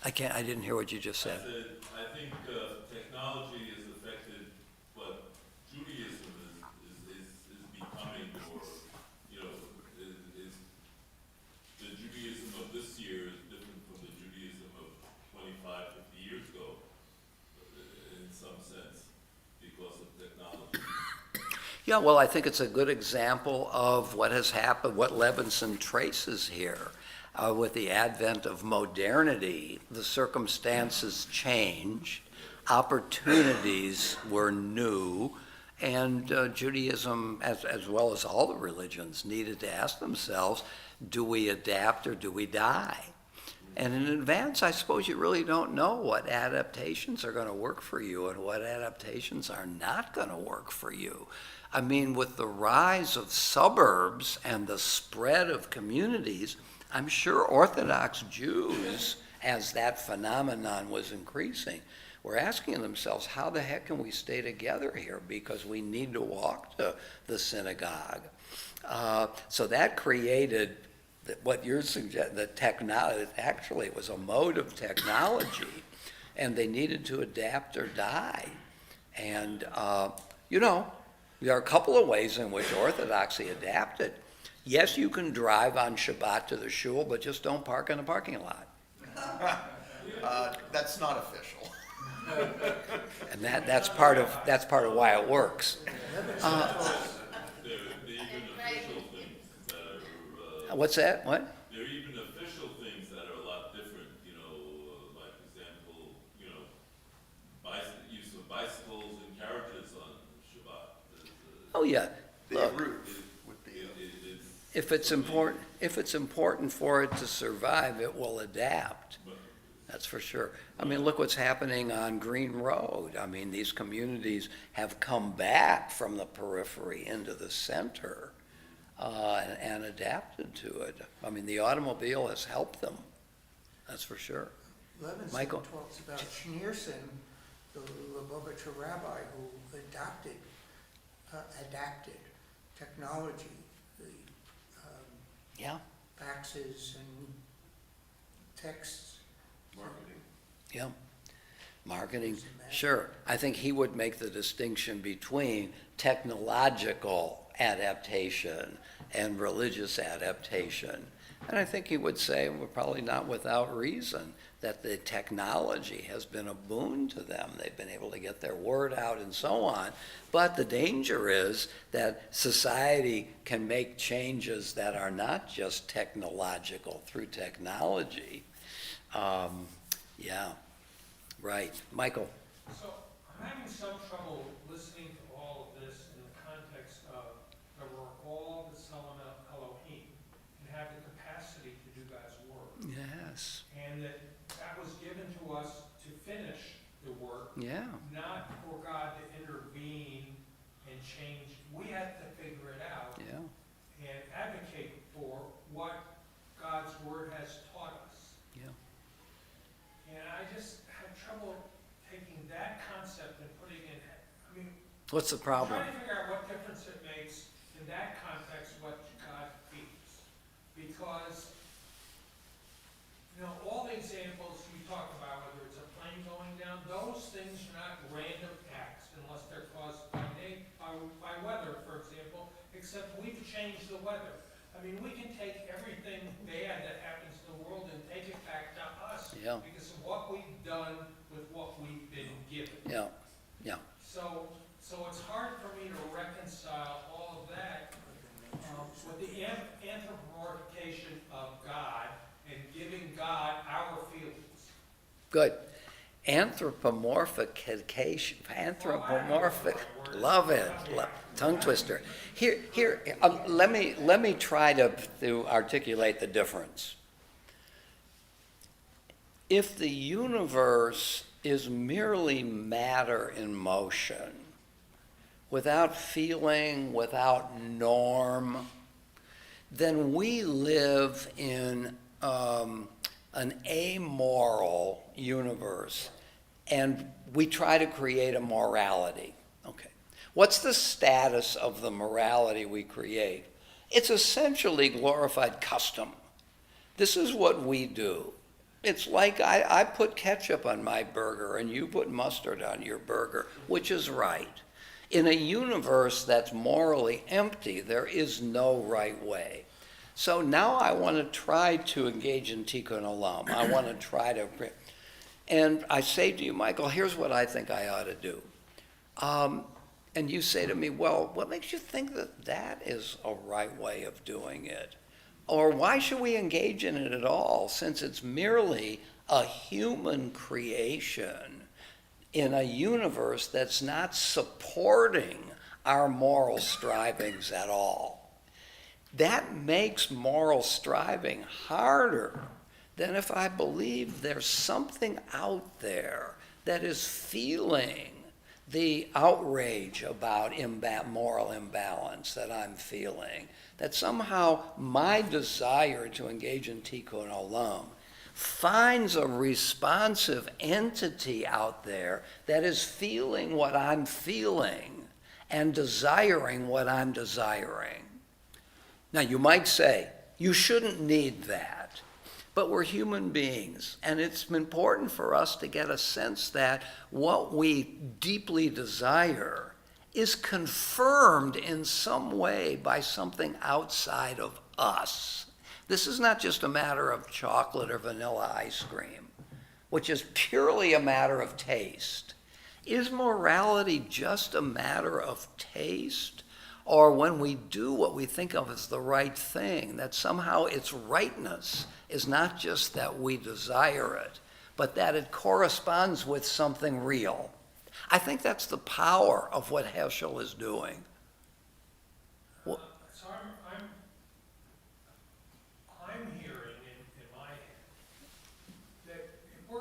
S1: I didn't hear what you just said.
S12: I think technology has affected what Judaism is becoming, or, is the Judaism of this year is different from the Judaism of 25, 50 years ago, in some sense, because of technology.
S1: Yeah, well, I think it's a good example of what has happened, what Levinson traces here. With the advent of modernity, the circumstances changed, opportunities were new, and Judaism, as well as all the religions, needed to ask themselves, do we adapt or do we die? And in advance, I suppose you really don't know what adaptations are going to work for you and what adaptations are not going to work for you. I mean, with the rise of suburbs and the spread of communities, I'm sure Orthodox Jews, as that phenomenon was increasing, were asking themselves, how the heck can we stay together here? Because we need to walk to the synagogue. So that created what you're suggesting, the technology. Actually, it was a mode of technology, and they needed to adapt or die. And, there are a couple of ways in which Orthodoxy adapted. Yes, you can drive on Shabbat to the shul, but just don't park in the parking lot.
S9: That's not official.
S1: And that's part of why it works.
S12: There are even official things that are,
S1: What's that? What?
S12: there are even official things that are a lot different, like example, use of bicycles and carriages on Shabbat.
S1: Oh yeah. Look,
S9: Beirut would be.
S1: if it's important for it to survive, it will adapt. That's for sure. I mean, look what's happening on Green Road. I mean, these communities have come back from the periphery into the center and adapted to it. I mean, the automobile has helped them, that's for sure.
S3: Levinson
S1: Michael?
S3: talks about Schneerson, the Lubavitcher rabbi who adapted technology, the
S1: Yeah,
S3: faxes and texts.
S2: Marketing.
S1: yeah. Marketing, sure. I think he would make the distinction between technological adaptation and religious adaptation. And I think he would say, well, probably not without reason, that the technology has been a boon to them. They've been able to get their word out and so on. But the danger is that society can make changes that are not just technological through technology. Yeah, right. Michael?
S4: So I'm having some trouble listening to all of this in the context of that we're all the Son of Elohim and have the capacity to do God's work.
S1: Yes.
S4: And that was given to us to finish the work,
S1: Yeah.
S4: not for God to intervene and change. We have to figure it out
S1: Yeah.
S4: and advocate for what God's word has taught us.
S1: Yeah.
S4: And I just have trouble taking that concept and putting it, I mean,
S1: What's the
S4: I'm
S1: problem?
S4: trying to figure out what difference it makes in that context what God feeds. Because, you know, all the examples you talk about, whether it's a plane going down, those things are not random acts unless they're caused by weather, for example, except we've changed the weather. I mean, we can take everything bad that happens in the world and take it back to us.
S1: Yeah.
S4: Because of what we've done with what we've been given.
S1: Yeah. Yeah.
S4: So it's hard for me to reconcile all of that with the anthropomorphication of God and giving God our feelings.
S1: Good. Anthropomorphication, love it, tongue twister. Here, let me try to articulate the difference. If the universe is merely matter in motion, without feeling, without norm, then we live in an amoral universe, and we try to create a morality. Okay. What's the status of the morality we create? It's essentially glorified custom. This is what we do. It's like I put ketchup on my burger and you put mustard on your burger, which is right. In a universe that's morally empty, there is no right way. So now I want to try to engage in Tikkun Olam. I want to try to, and I say to you, Michael, here's what I think I ought to do. And you say to me, well, what makes you think that that is a right way of doing it? Or why should we engage in it at all, since it's merely a human creation in a universe that's not supporting our moral strivings at all? That makes moral striving harder than if I believe there's something out there that is feeling the outrage about moral imbalance that I'm feeling, that somehow my desire to engage in Tikkun Olam finds a responsive entity out there that is feeling what I'm feeling and desiring what I'm desiring. Now, you might say, you shouldn't need that, but we're human beings, and it's important for us to get a sense that what we deeply desire is confirmed in some way by something outside of us. This is not just a matter of chocolate or vanilla ice cream, which is purely a matter of taste. Is morality just a matter of taste? Or when we do what we think of as the right thing, that somehow its rightness is not just that we desire it, but that it corresponds with something real. I think that's the power of what Heschel is doing.
S4: So I'm hearing in my head that if we're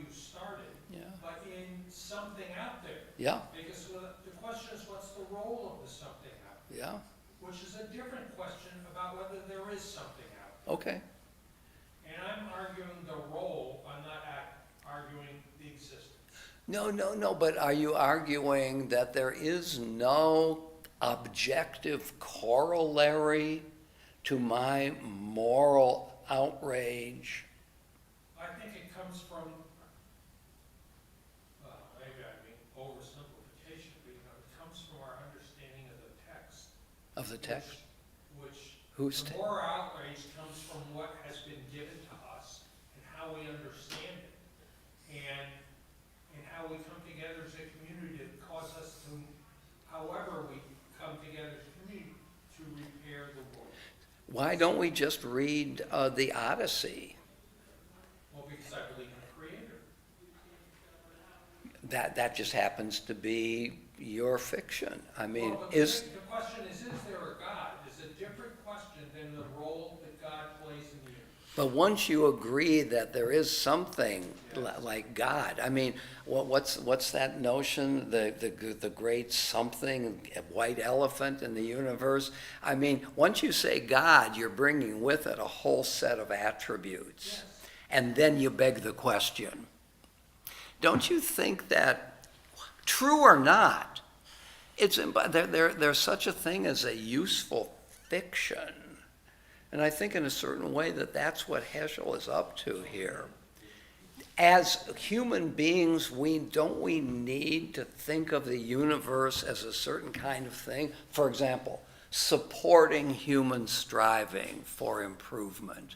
S4: you started,
S1: Yeah.
S4: but in something out there.
S1: Yeah,
S4: Because the question is, what's the role of the something out there?
S1: yeah,
S4: Which is a different question about whether there is something out there.
S1: okay.
S4: And I'm arguing the role, I'm not arguing the existence.
S1: No, but are you arguing that there is no objective corollary to my moral outrage?
S4: I think it comes from, well, maybe I mean oversimplification, but it comes from our understanding of the text.
S1: Of the text?
S4: Which,
S1: Whose
S4: the
S1: te-
S4: moral outrage comes from what has been given to us and how we understand it. And how we come together as a community to cause us to, however we come together as a community, to repair the world.
S1: Why don't we just read the Odyssey?
S4: Well, because I believe in a creator.
S1: That just happens to be your fiction. I mean,
S4: Well, but
S1: is,
S4: the question is there a God? Is a different question than the role that God plays in the universe.
S1: but once you agree that there is something like God, I mean, what's that notion, the great something, a white elephant in the universe? I mean, once you say God, you're bringing with it a whole set of attributes.
S4: Yes.
S1: And then you beg the question, don't you think that, true or not, there's such a thing as a useful fiction. And I think in a certain way that's what Heschel is up to here. As human beings, don't we need to think of the universe as a certain kind of thing? For example, supporting human striving for improvement.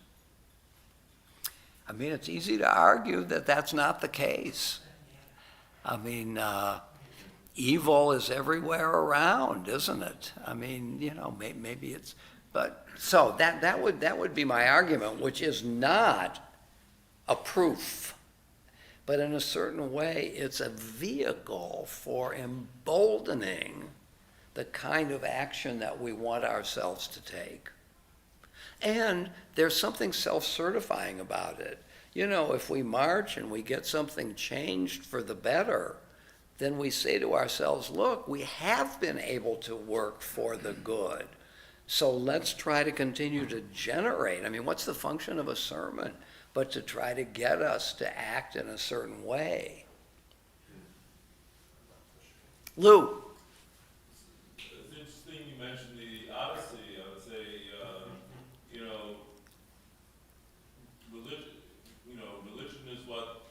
S1: I mean, it's easy to argue that that's not the case. I mean, evil is everywhere around, isn't it? I mean, maybe it's, but, so that would be my argument, which is not a proof, but in a certain way, it's a vehicle for emboldening the kind of action that we want ourselves to take. And there's something self-certifying about it. If we march and we get something changed for the better, then we say to ourselves, look, we have been able to work for the good. So let's try to continue to generate. I mean, what's the function of a sermon but to try to get us to act in a certain way? Lou?
S12: It's interesting you mentioned the Odyssey. I would say, religion is what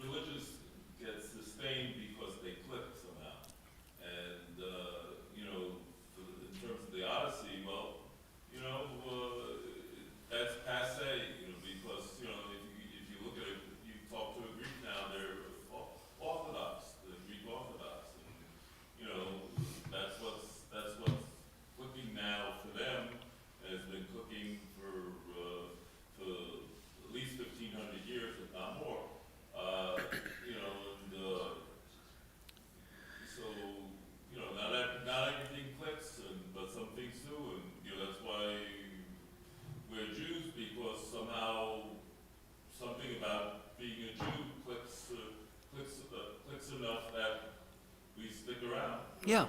S12: religious gets sustained because they click somehow. And, in terms of the Odyssey, well, that's passe, because, if you look at it, you talk to a Greek now, they're Orthodox, the Greek Orthodox, and, that's what's cooking now for them, and has been cooking for at least 1,500 years, if not more. Not everything clicks, but some things do, and, that's why we're Jews, because somehow something about being a Jew clicks enough that we stick around.
S1: Yeah.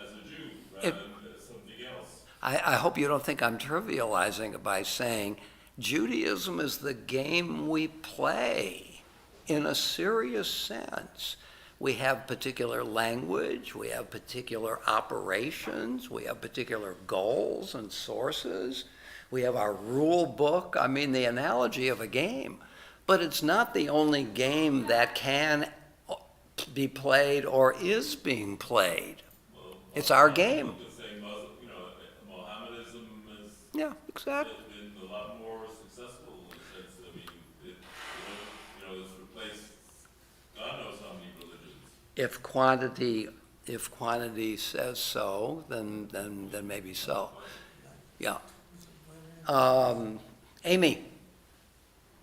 S12: As a Jew, rather than as something else.
S1: I hope you don't think I'm trivializing it by saying Judaism is the game we play in a serious sense. We have particular language, we have particular operations, we have particular goals and sources, we have our rule book, I mean the analogy of a game. But it's not the only game that can be played or is being played.
S12: Well,
S1: It's our game.
S12: You could say Mohammedanism has
S1: Yeah, exactly.
S12: been a lot more successful in the sense, I mean, it's replaced God knows how many religions.
S1: If quantity says so, then maybe so. Yeah. Amy?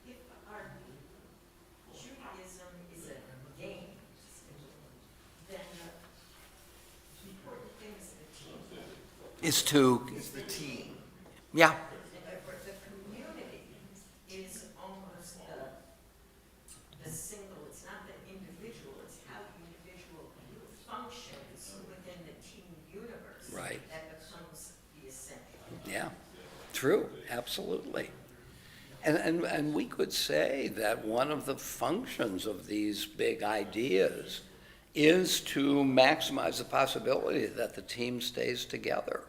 S5: If our Judaism is a game, then the important thing is the team.
S1: Is to,
S9: It's the team.
S1: yeah,
S5: The community is almost
S1: True, absolutely. And we could say that one of the functions of these big ideas is to maximize the possibility that the team stays together.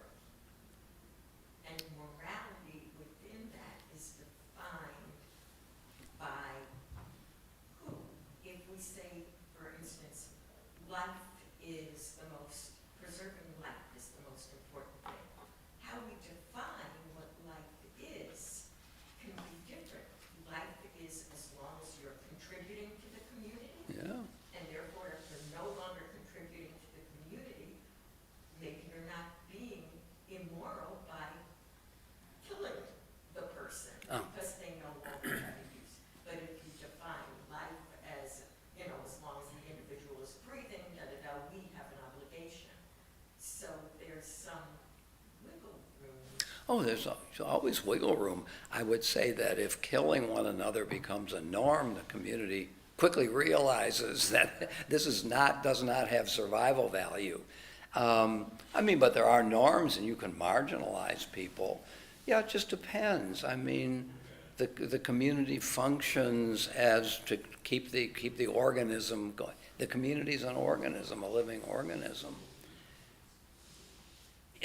S5: And morality within that is defined by who? If we say, for instance, preserving life is the most important thing. How we define what life is can be different. Life is as long as you're contributing to the community,
S1: Yeah.
S5: and therefore if you're no longer contributing to the community, maybe you're not being immoral by killing the person
S1: Oh.
S5: because they no longer have a use. But if you define life as, as long as the individual is breathing, we have an obligation. So there's some wiggle room.
S1: Oh, there's always wiggle room. I would say that if killing one another becomes a norm, the community quickly realizes that this does not have survival value. But there are norms, and you can marginalize people. Yeah, it just depends. The community functions as to keep the organism going. The community's an organism, a living organism.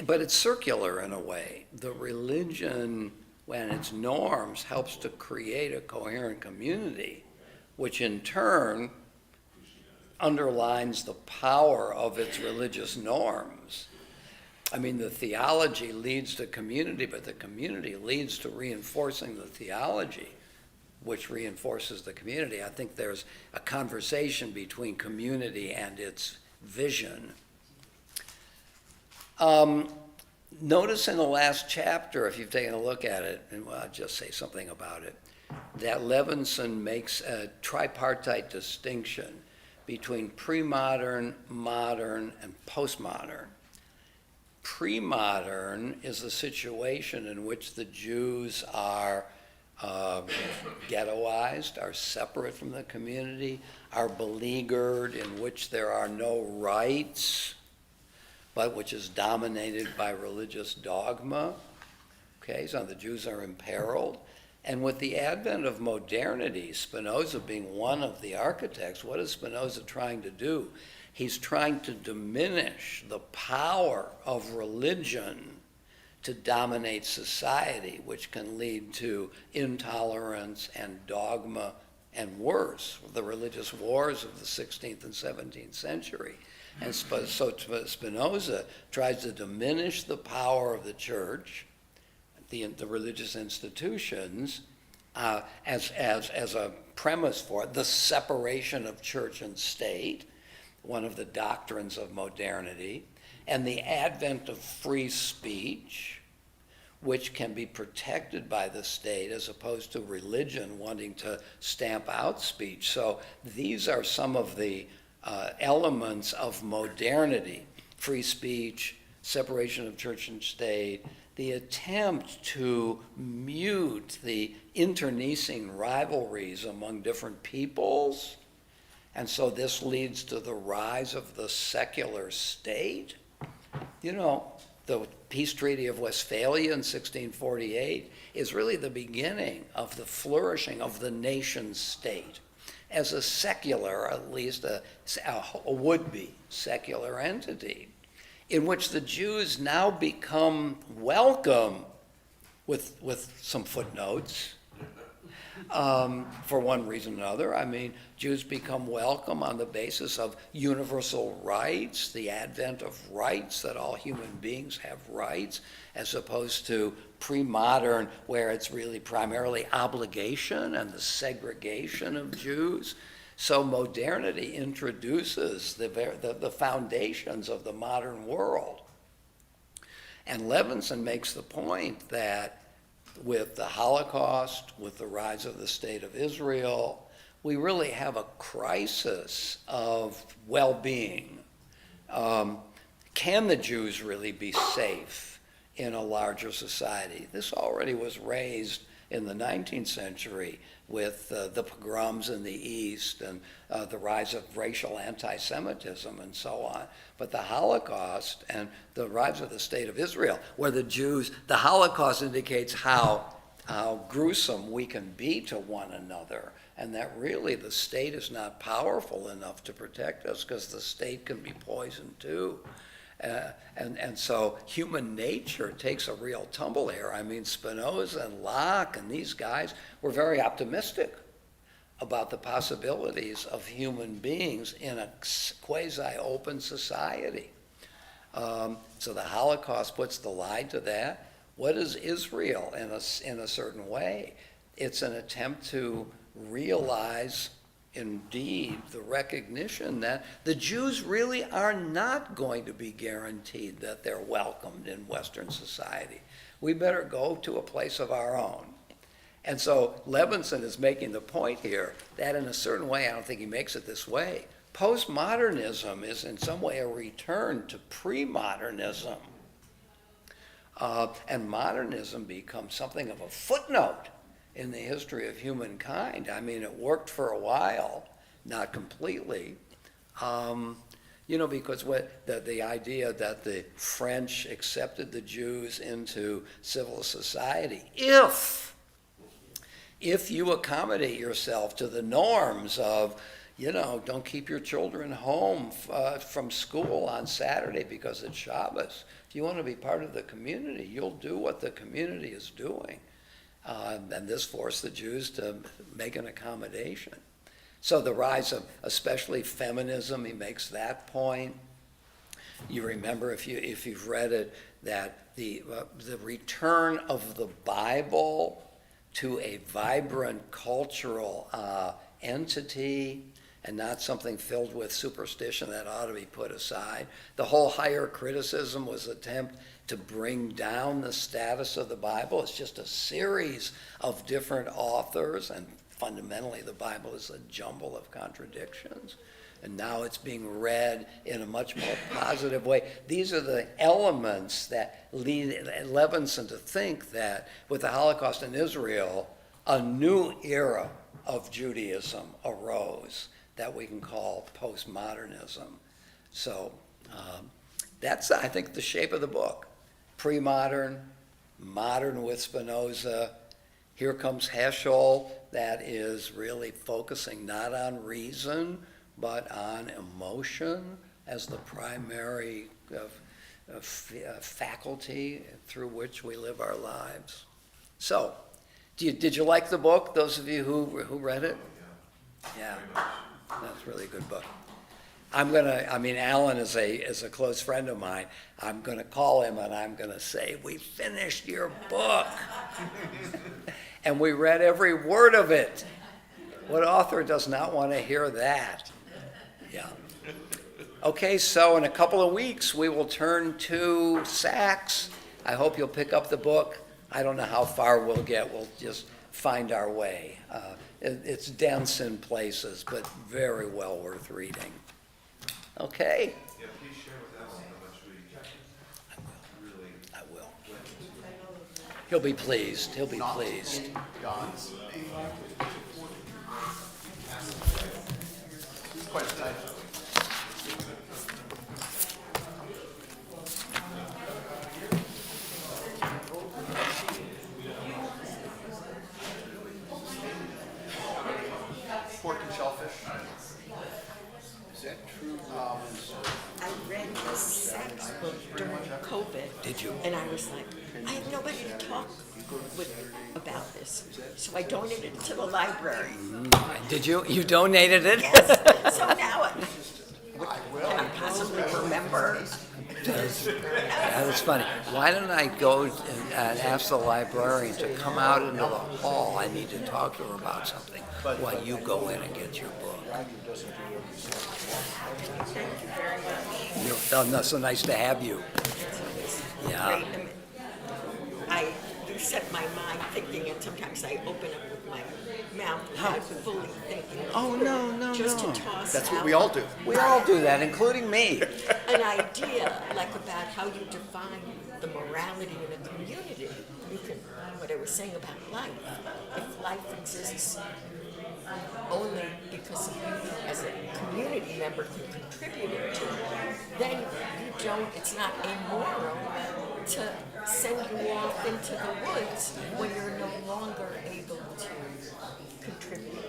S1: But it's circular in a way. The religion and its norms helps to create a coherent community, which in turn underlines the power of its religious norms. The theology leads the community, but the community leads to reinforcing the theology, which reinforces the community. I think there's a conversation between community and its vision. Notice in the last chapter, if you've taken a look at it, and I'll just say something about it, that Levinson makes a tripartite distinction between pre-modern, modern, and postmodern. Pre-modern is a situation in which the Jews are ghettoized, are separate from the community, are beleaguered, in which there are no rights, but which is dominated by religious dogma. Okay, so the Jews are imperiled. And with the advent of modernity, Spinoza being one of the architects, what is Spinoza trying to do? He's trying to diminish the power of religion to dominate society, which can lead to intolerance and dogma and worse, the religious wars of the 16th and 17th century. And so Spinoza tries to diminish the power of the church, the religious institutions, as a premise for the separation of church and state, one of the doctrines of modernity, and the advent of free speech, which can be protected by the state as opposed to religion wanting to stamp out speech. So these are some of the elements of modernity: free speech, separation of church and state, the attempt to mute the internecine rivalries among different peoples. And so this leads to the rise of the secular state. The Peace Treaty of Westphalia in 1648 is really the beginning of the flourishing of the nation state as a secular, at least a would-be secular entity, in which the Jews now become welcome, with some footnotes, for one reason or another. Jews become welcome on the basis of universal rights, the advent of rights, that all human beings have rights, as opposed to pre-modern, where it's really primarily obligation and the segregation of Jews. So modernity introduces the foundations of the modern world. And Levinson makes the point that with the Holocaust, with the rise of the State of Israel, we really have a crisis of well-being. Can the Jews really be safe in a larger society? This already was raised in the 19th century with the pogroms in the East and the rise of racial anti-Semitism and so on. But the Holocaust and the rise of the State of Israel, where the Jews, the Holocaust indicates how gruesome we can be to one another, and that really the state is not powerful enough to protect us because the state can be poisoned too. And so human nature takes a real tumble here. I mean, Spinoza and Locke and these guys were very optimistic about the possibilities of human beings in a quasi-open society. So the Holocaust puts the lie to that. What is Israel in a certain way? It's an attempt to realize indeed the recognition that the Jews really are not going to be guaranteed that they're welcomed in Western society. We better go to a place of our own. And so Levinson is making the point here that in a certain way, I don't think he makes it this way, postmodernism is in some way a return to pre-modernism. And modernism becomes something of a footnote in the history of humankind. I mean, it worked for a while, not completely, because the idea that the French accepted the Jews into civil society, if you accommodate yourself to the norms of, don't keep your children home from school on Saturday because it's Shabbos. If you want to be part of the community, you'll do what the community is doing. And this forced the Jews to make an accommodation. So the rise of especially feminism, he makes that point. You remember, if you've read it, that the return of the Bible to a vibrant cultural entity and not something filled with superstition that ought to be put aside. The whole higher criticism was an attempt to bring down the status of the Bible. It's just a series of different authors, and fundamentally the Bible is a jumble of contradictions. And now it's being read in a much more positive way. These are the elements that lead Levinson to think that with the Holocaust in Israel, a new era of Judaism arose that we can call postmodernism. So that's, I think, the shape of the book. Pre-modern, modern with Spinoza. Here comes Heschel, that is really focusing not on reason, but on emotion as the primary faculty through which we live our lives. So, did you like the book, those of you who read it? Yeah, that's a really good book. Alan is a close friend of mine. I'm gonna call him and I'm gonna say, we finished your book. And we read every word of it. What author does not want to hear that? Yeah. Okay, so in a couple of weeks, we will turn to Sachs. I hope you'll pick up the book. I don't know how far we'll get. We'll just find our way. It's dense in places, but very well worth reading. Okay?
S2: Yeah, please share with Alan how much we really.
S1: I will. He'll be pleased. He'll be pleased.
S9: God's name. It's quite a title. Pork and shellfish.
S6: Is that true?
S5: I read the sex book during COVID.
S1: Did you?
S5: And I was like, I have nobody to talk with about this. So I donated it to the library.
S1: Did you? You donated it?
S5: Yes. So now can I possibly remember?
S1: Yeah, that's funny. Why don't I go and ask the librarian to come out into the hall? I need to talk to her about something while you go in and get your book.
S5: Thank you very much.
S1: No, so nice to have you. Yeah.
S5: I set my mind thinking, and sometimes I open up with my mouth without fully thinking.
S1: Oh, no.
S5: Just to toss
S9: That's what
S5: out
S9: we all do.
S1: We all do that, including me.
S5: an idea like about how you define the morality in a community. you can, what I was saying about life, if life exists only because of you as a community member can contribute it to it, then you don't, it's not immoral to send you off into the woods when you're no longer able to contribute.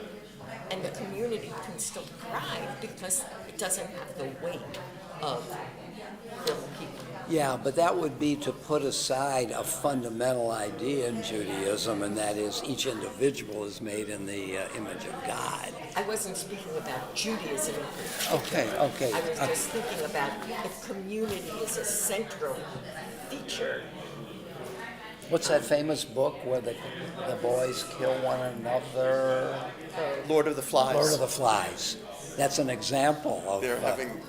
S5: And the community can still thrive because it doesn't have the weight of the people.
S1: Yeah, but that would be to put aside a fundamental idea in Judaism, and that is each individual is made in the image of God.
S5: I wasn't speaking about Judaism in particular.
S1: Okay.
S5: I was just thinking about if community is a central feature.
S1: What's that famous book where the boys kill one another?
S9: Lord of the Flies.
S1: Lord of the Flies. That's an example of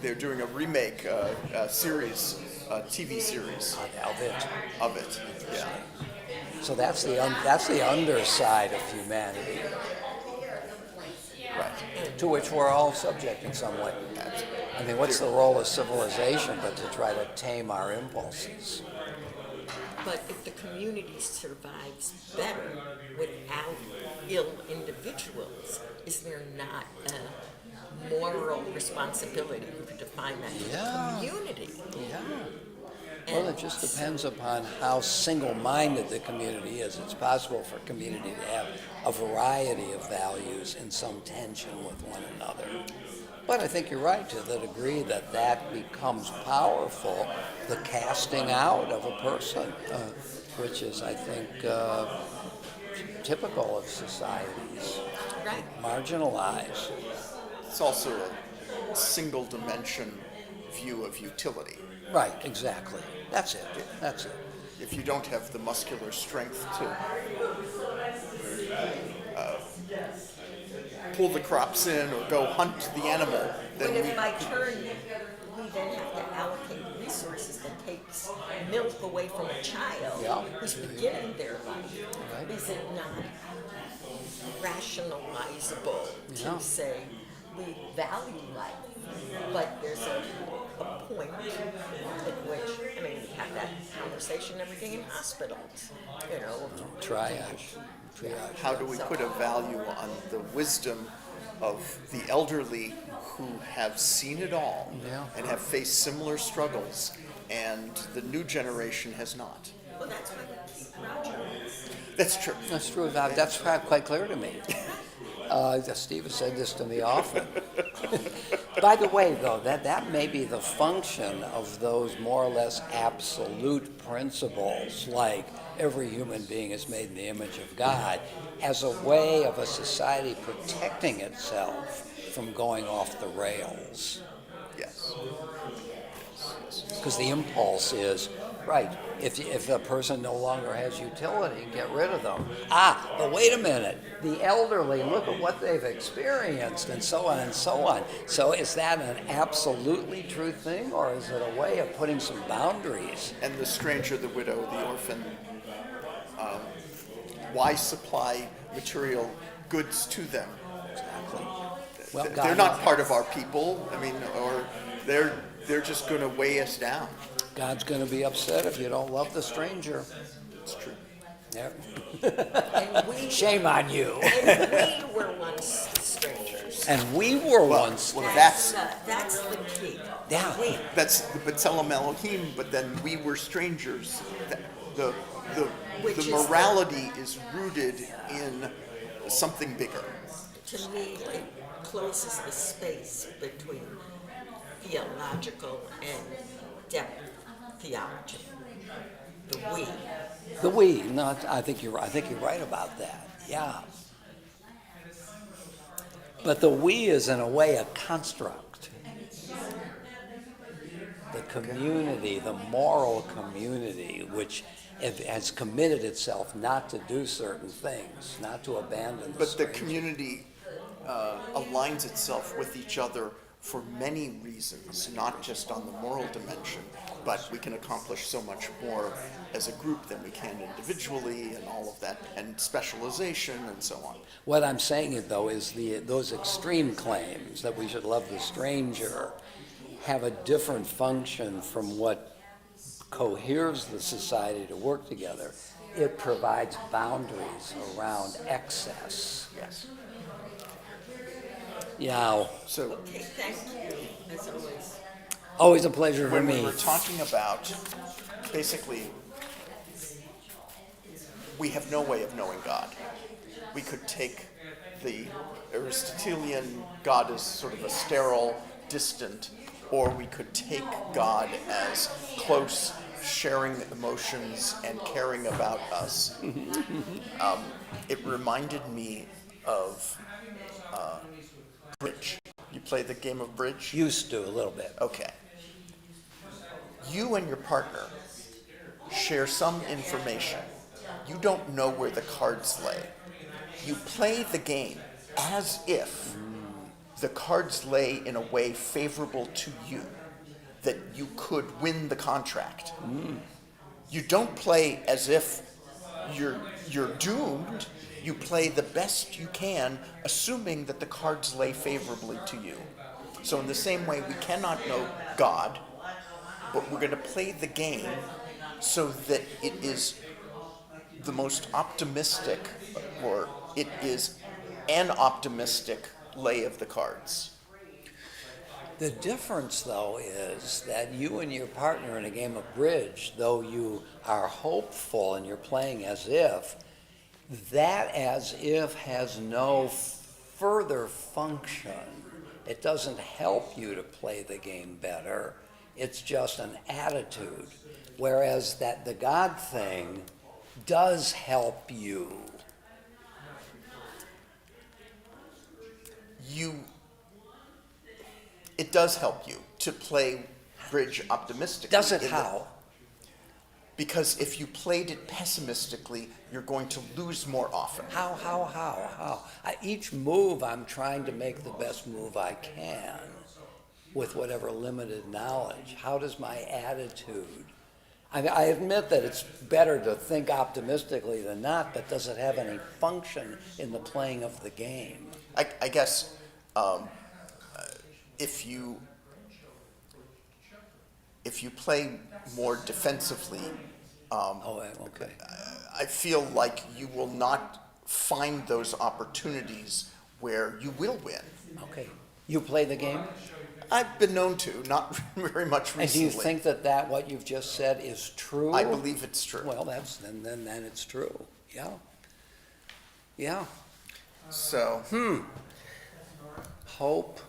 S9: They're doing a remake, a series, a TV series
S1: of it.
S9: of it. Yeah.
S1: So that's the underside of humanity,
S9: Right.
S1: to which we're all subject in some way. I mean, what's the role of civilization but to try to tame our impulses?
S5: But if the community survives better without ill individuals, is there not a moral responsibility? You could define that
S1: Yeah.
S5: community.
S1: Yeah. Well, it just depends upon how single-minded the community is. It's possible for a community to have a variety of values in some tension with one another. But I think you're right to the degree that that becomes powerful, the casting out of a person, which is, I think, typical of societies,
S5: Right.
S1: marginalized.
S9: It's also a single dimension view of utility.
S1: Right, exactly. That's it.
S9: If you don't have the muscular strength to pull the crops in or go hunt the animal,
S5: But
S9: then
S5: if by turn, we then have to allocate resources that takes milk away from a child
S1: Yeah.
S5: who's beginning their life,
S1: Right.
S5: is it not rationalizable
S1: Yeah.
S5: to say we value life, but there's a point at which, I mean, we have that conversation and everything in hospitals, you know.
S1: Triage.
S9: how do we put a value on the wisdom of the elderly who have seen it all
S1: Yeah.
S9: and have faced similar struggles, and the new generation has not?
S5: Well, that's what Roger is.
S9: That's true.
S1: That's true. That's quite clear to me. Steve has said this to me often. By the way, though, that may be the function of those more or less absolute principles, like every human being is made in the image of God, as a way of a society protecting itself from going off the rails.
S9: Yes.
S1: Because the impulse is, right, if the person no longer has utility, get rid of them. But wait a minute, the elderly, look at what they've experienced, and so on and so on. So is that an absolutely true thing, or is it a way of putting some boundaries?
S9: And the stranger, the widow, the orphan, why supply material goods to them?
S1: Exactly. Well,
S9: They're
S1: God,
S9: not part of our people, I mean, or they're just going to weigh us down.
S1: God's going to be upset if you don't love the stranger.
S9: It's true.
S1: There.
S5: And we,
S1: Shame on you.
S5: and we were once strangers.
S1: And we were once.
S9: Well, that's
S5: That's the key.
S1: Yeah.
S5: We.
S9: That's the B'Tselem Elohim, but then we were strangers.
S5: Which
S9: The
S5: is
S9: morality is rooted in something bigger.
S5: To me, it closes the space between theological and depth theology. The we.
S1: The we, not, I think you're right about that, yeah. But the we is in a way a construct. The community, the moral community, which has committed itself not to do certain things, not to abandon the
S9: But the
S1: stranger.
S9: community aligns itself with each other for many reasons, not just on the moral dimension, but we can accomplish so much more as a group than we can individually, and all of that, and specialization and so on.
S1: What I'm saying, though, is those extreme claims that we should love the stranger have a different function from what coheres the society to work together, it provides boundaries around excess.
S9: Yes.
S1: Yeah,
S9: So
S5: Okay, thank you, as always.
S1: always a pleasure for
S9: when we
S1: me.
S9: were talking about, basically, we have no way of knowing God. We could take the Aristotelian God as sort of a sterile, distant, or we could take God as close, sharing emotions and caring about us. It reminded me of bridge. You play the game of bridge?
S1: Used to a little bit.
S9: Okay. You and your partner share some information. You don't know where the cards lay. You play the game as if the cards lay in a way favorable to you, that you could win the contract. You don't play as if you're doomed. You play the best you can, assuming that the cards lay favorably to you. So in the same way, we cannot know God, but we're going to play the game so that it is the most optimistic, or it is an optimistic lay of the cards.
S1: The difference, though, is that you and your partner in a game of bridge, though you are hopeful and you're playing as if, that as if has no further function. It doesn't help you to play the game better. It's just an attitude. Whereas that the God thing does help you.
S9: It does help you to play bridge optimistically.
S1: Does it how?
S9: Because if you played it pessimistically, you're going to lose more often.
S1: How? Each move, I'm trying to make the best move I can with whatever limited knowledge. How does my attitude? I admit that it's better to think optimistically than not, but does it have any function in the playing of the game?
S9: I guess if you play more defensively,
S1: Okay.
S9: I feel like you will not find those opportunities where you will win.
S1: Okay. You play the game?
S9: I've been known to, not very much recently.
S1: And do you think that what you've just said is true?
S9: I believe it's true.
S1: Well, then it's true. Yeah. Yeah.
S9: So,
S1: Hope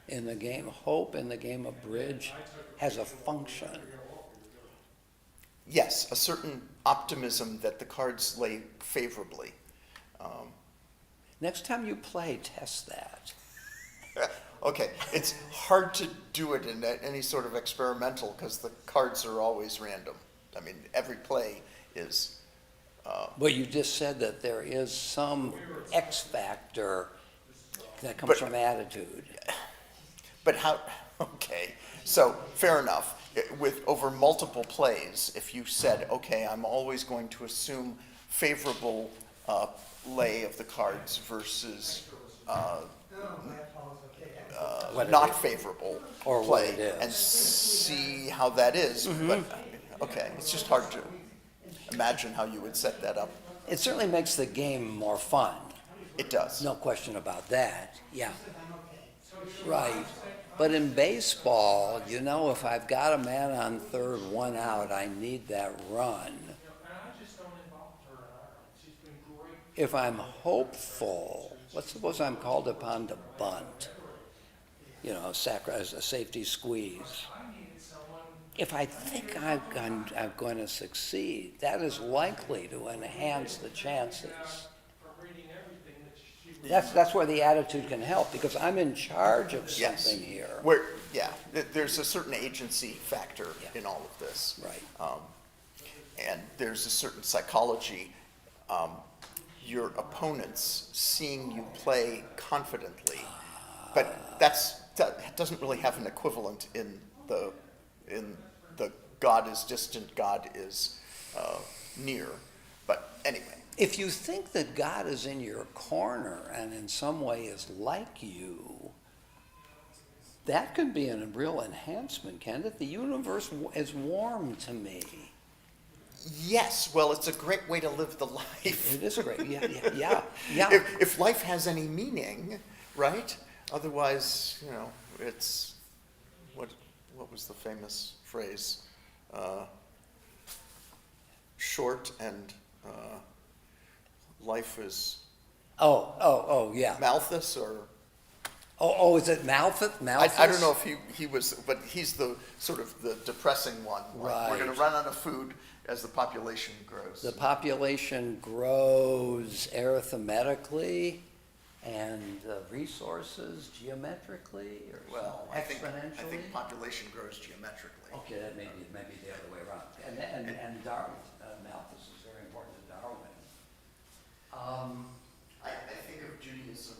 S1: in the game of bridge has a function.
S9: yes, a certain optimism that the cards lay favorably.
S1: Next time you play, test that.
S9: Okay, it's hard to do it in any sort of experimental because the cards are always random. I mean, every play is.
S1: Well, you just said that there is some X factor that comes
S9: But-
S1: from attitude.
S9: But how? Okay, so fair enough. With over multiple plays, if you said, okay, I'm always going to assume favorable lay of the cards versus
S1: What it
S9: not
S1: is.
S9: favorable
S1: Or what
S9: play,
S1: it is.
S9: and see how that is. But okay, it's just hard to imagine how you would set that up.
S1: It certainly makes the game more fun.
S9: It does.
S1: No question about that. Yeah. Right. But in baseball, if I've got a man on third, one out, I need that run.
S4: And I just don't involve her in our, she's been great.
S1: If I'm hopeful, let's suppose I'm called upon to bunt, as a safety squeeze. If I think I'm going to succeed, that is likely to enhance the chances.
S4: From reading everything that she
S1: That's where the attitude can help, because I'm in charge of
S9: Yes.
S1: something here.
S9: There's a certain agency factor
S1: Yeah.
S9: in all of this.
S1: Right.
S9: And there's a certain psychology. Your opponents seeing you play confidently, but that doesn't really have an equivalent in the God is distant, God is near. But anyway,
S1: If you think that God is in your corner and in some way is like you, that could be a real enhancement, can't it? The universe is warm to me.
S9: Yes, well, it's a great way to live the life.
S1: It is great, yeah.
S9: If life has any meaning, right? Otherwise, you know, it's, what was the famous phrase? Short and life is
S1: Yeah.
S9: Malthus, or
S1: Oh, is it Malthus?
S9: I don't know if he was, but he's the sort of the depressing one. Like, we're going
S1: Right.
S9: to run out of food as the population grows.
S1: The population grows arithmetically and resources geometrically or
S9: Well, I think
S1: exponentially?
S9: population grows geometrically.
S1: Okay, that may be the other way around. And Darwin, Malthus is very important to Darwin.
S9: I think of Judaism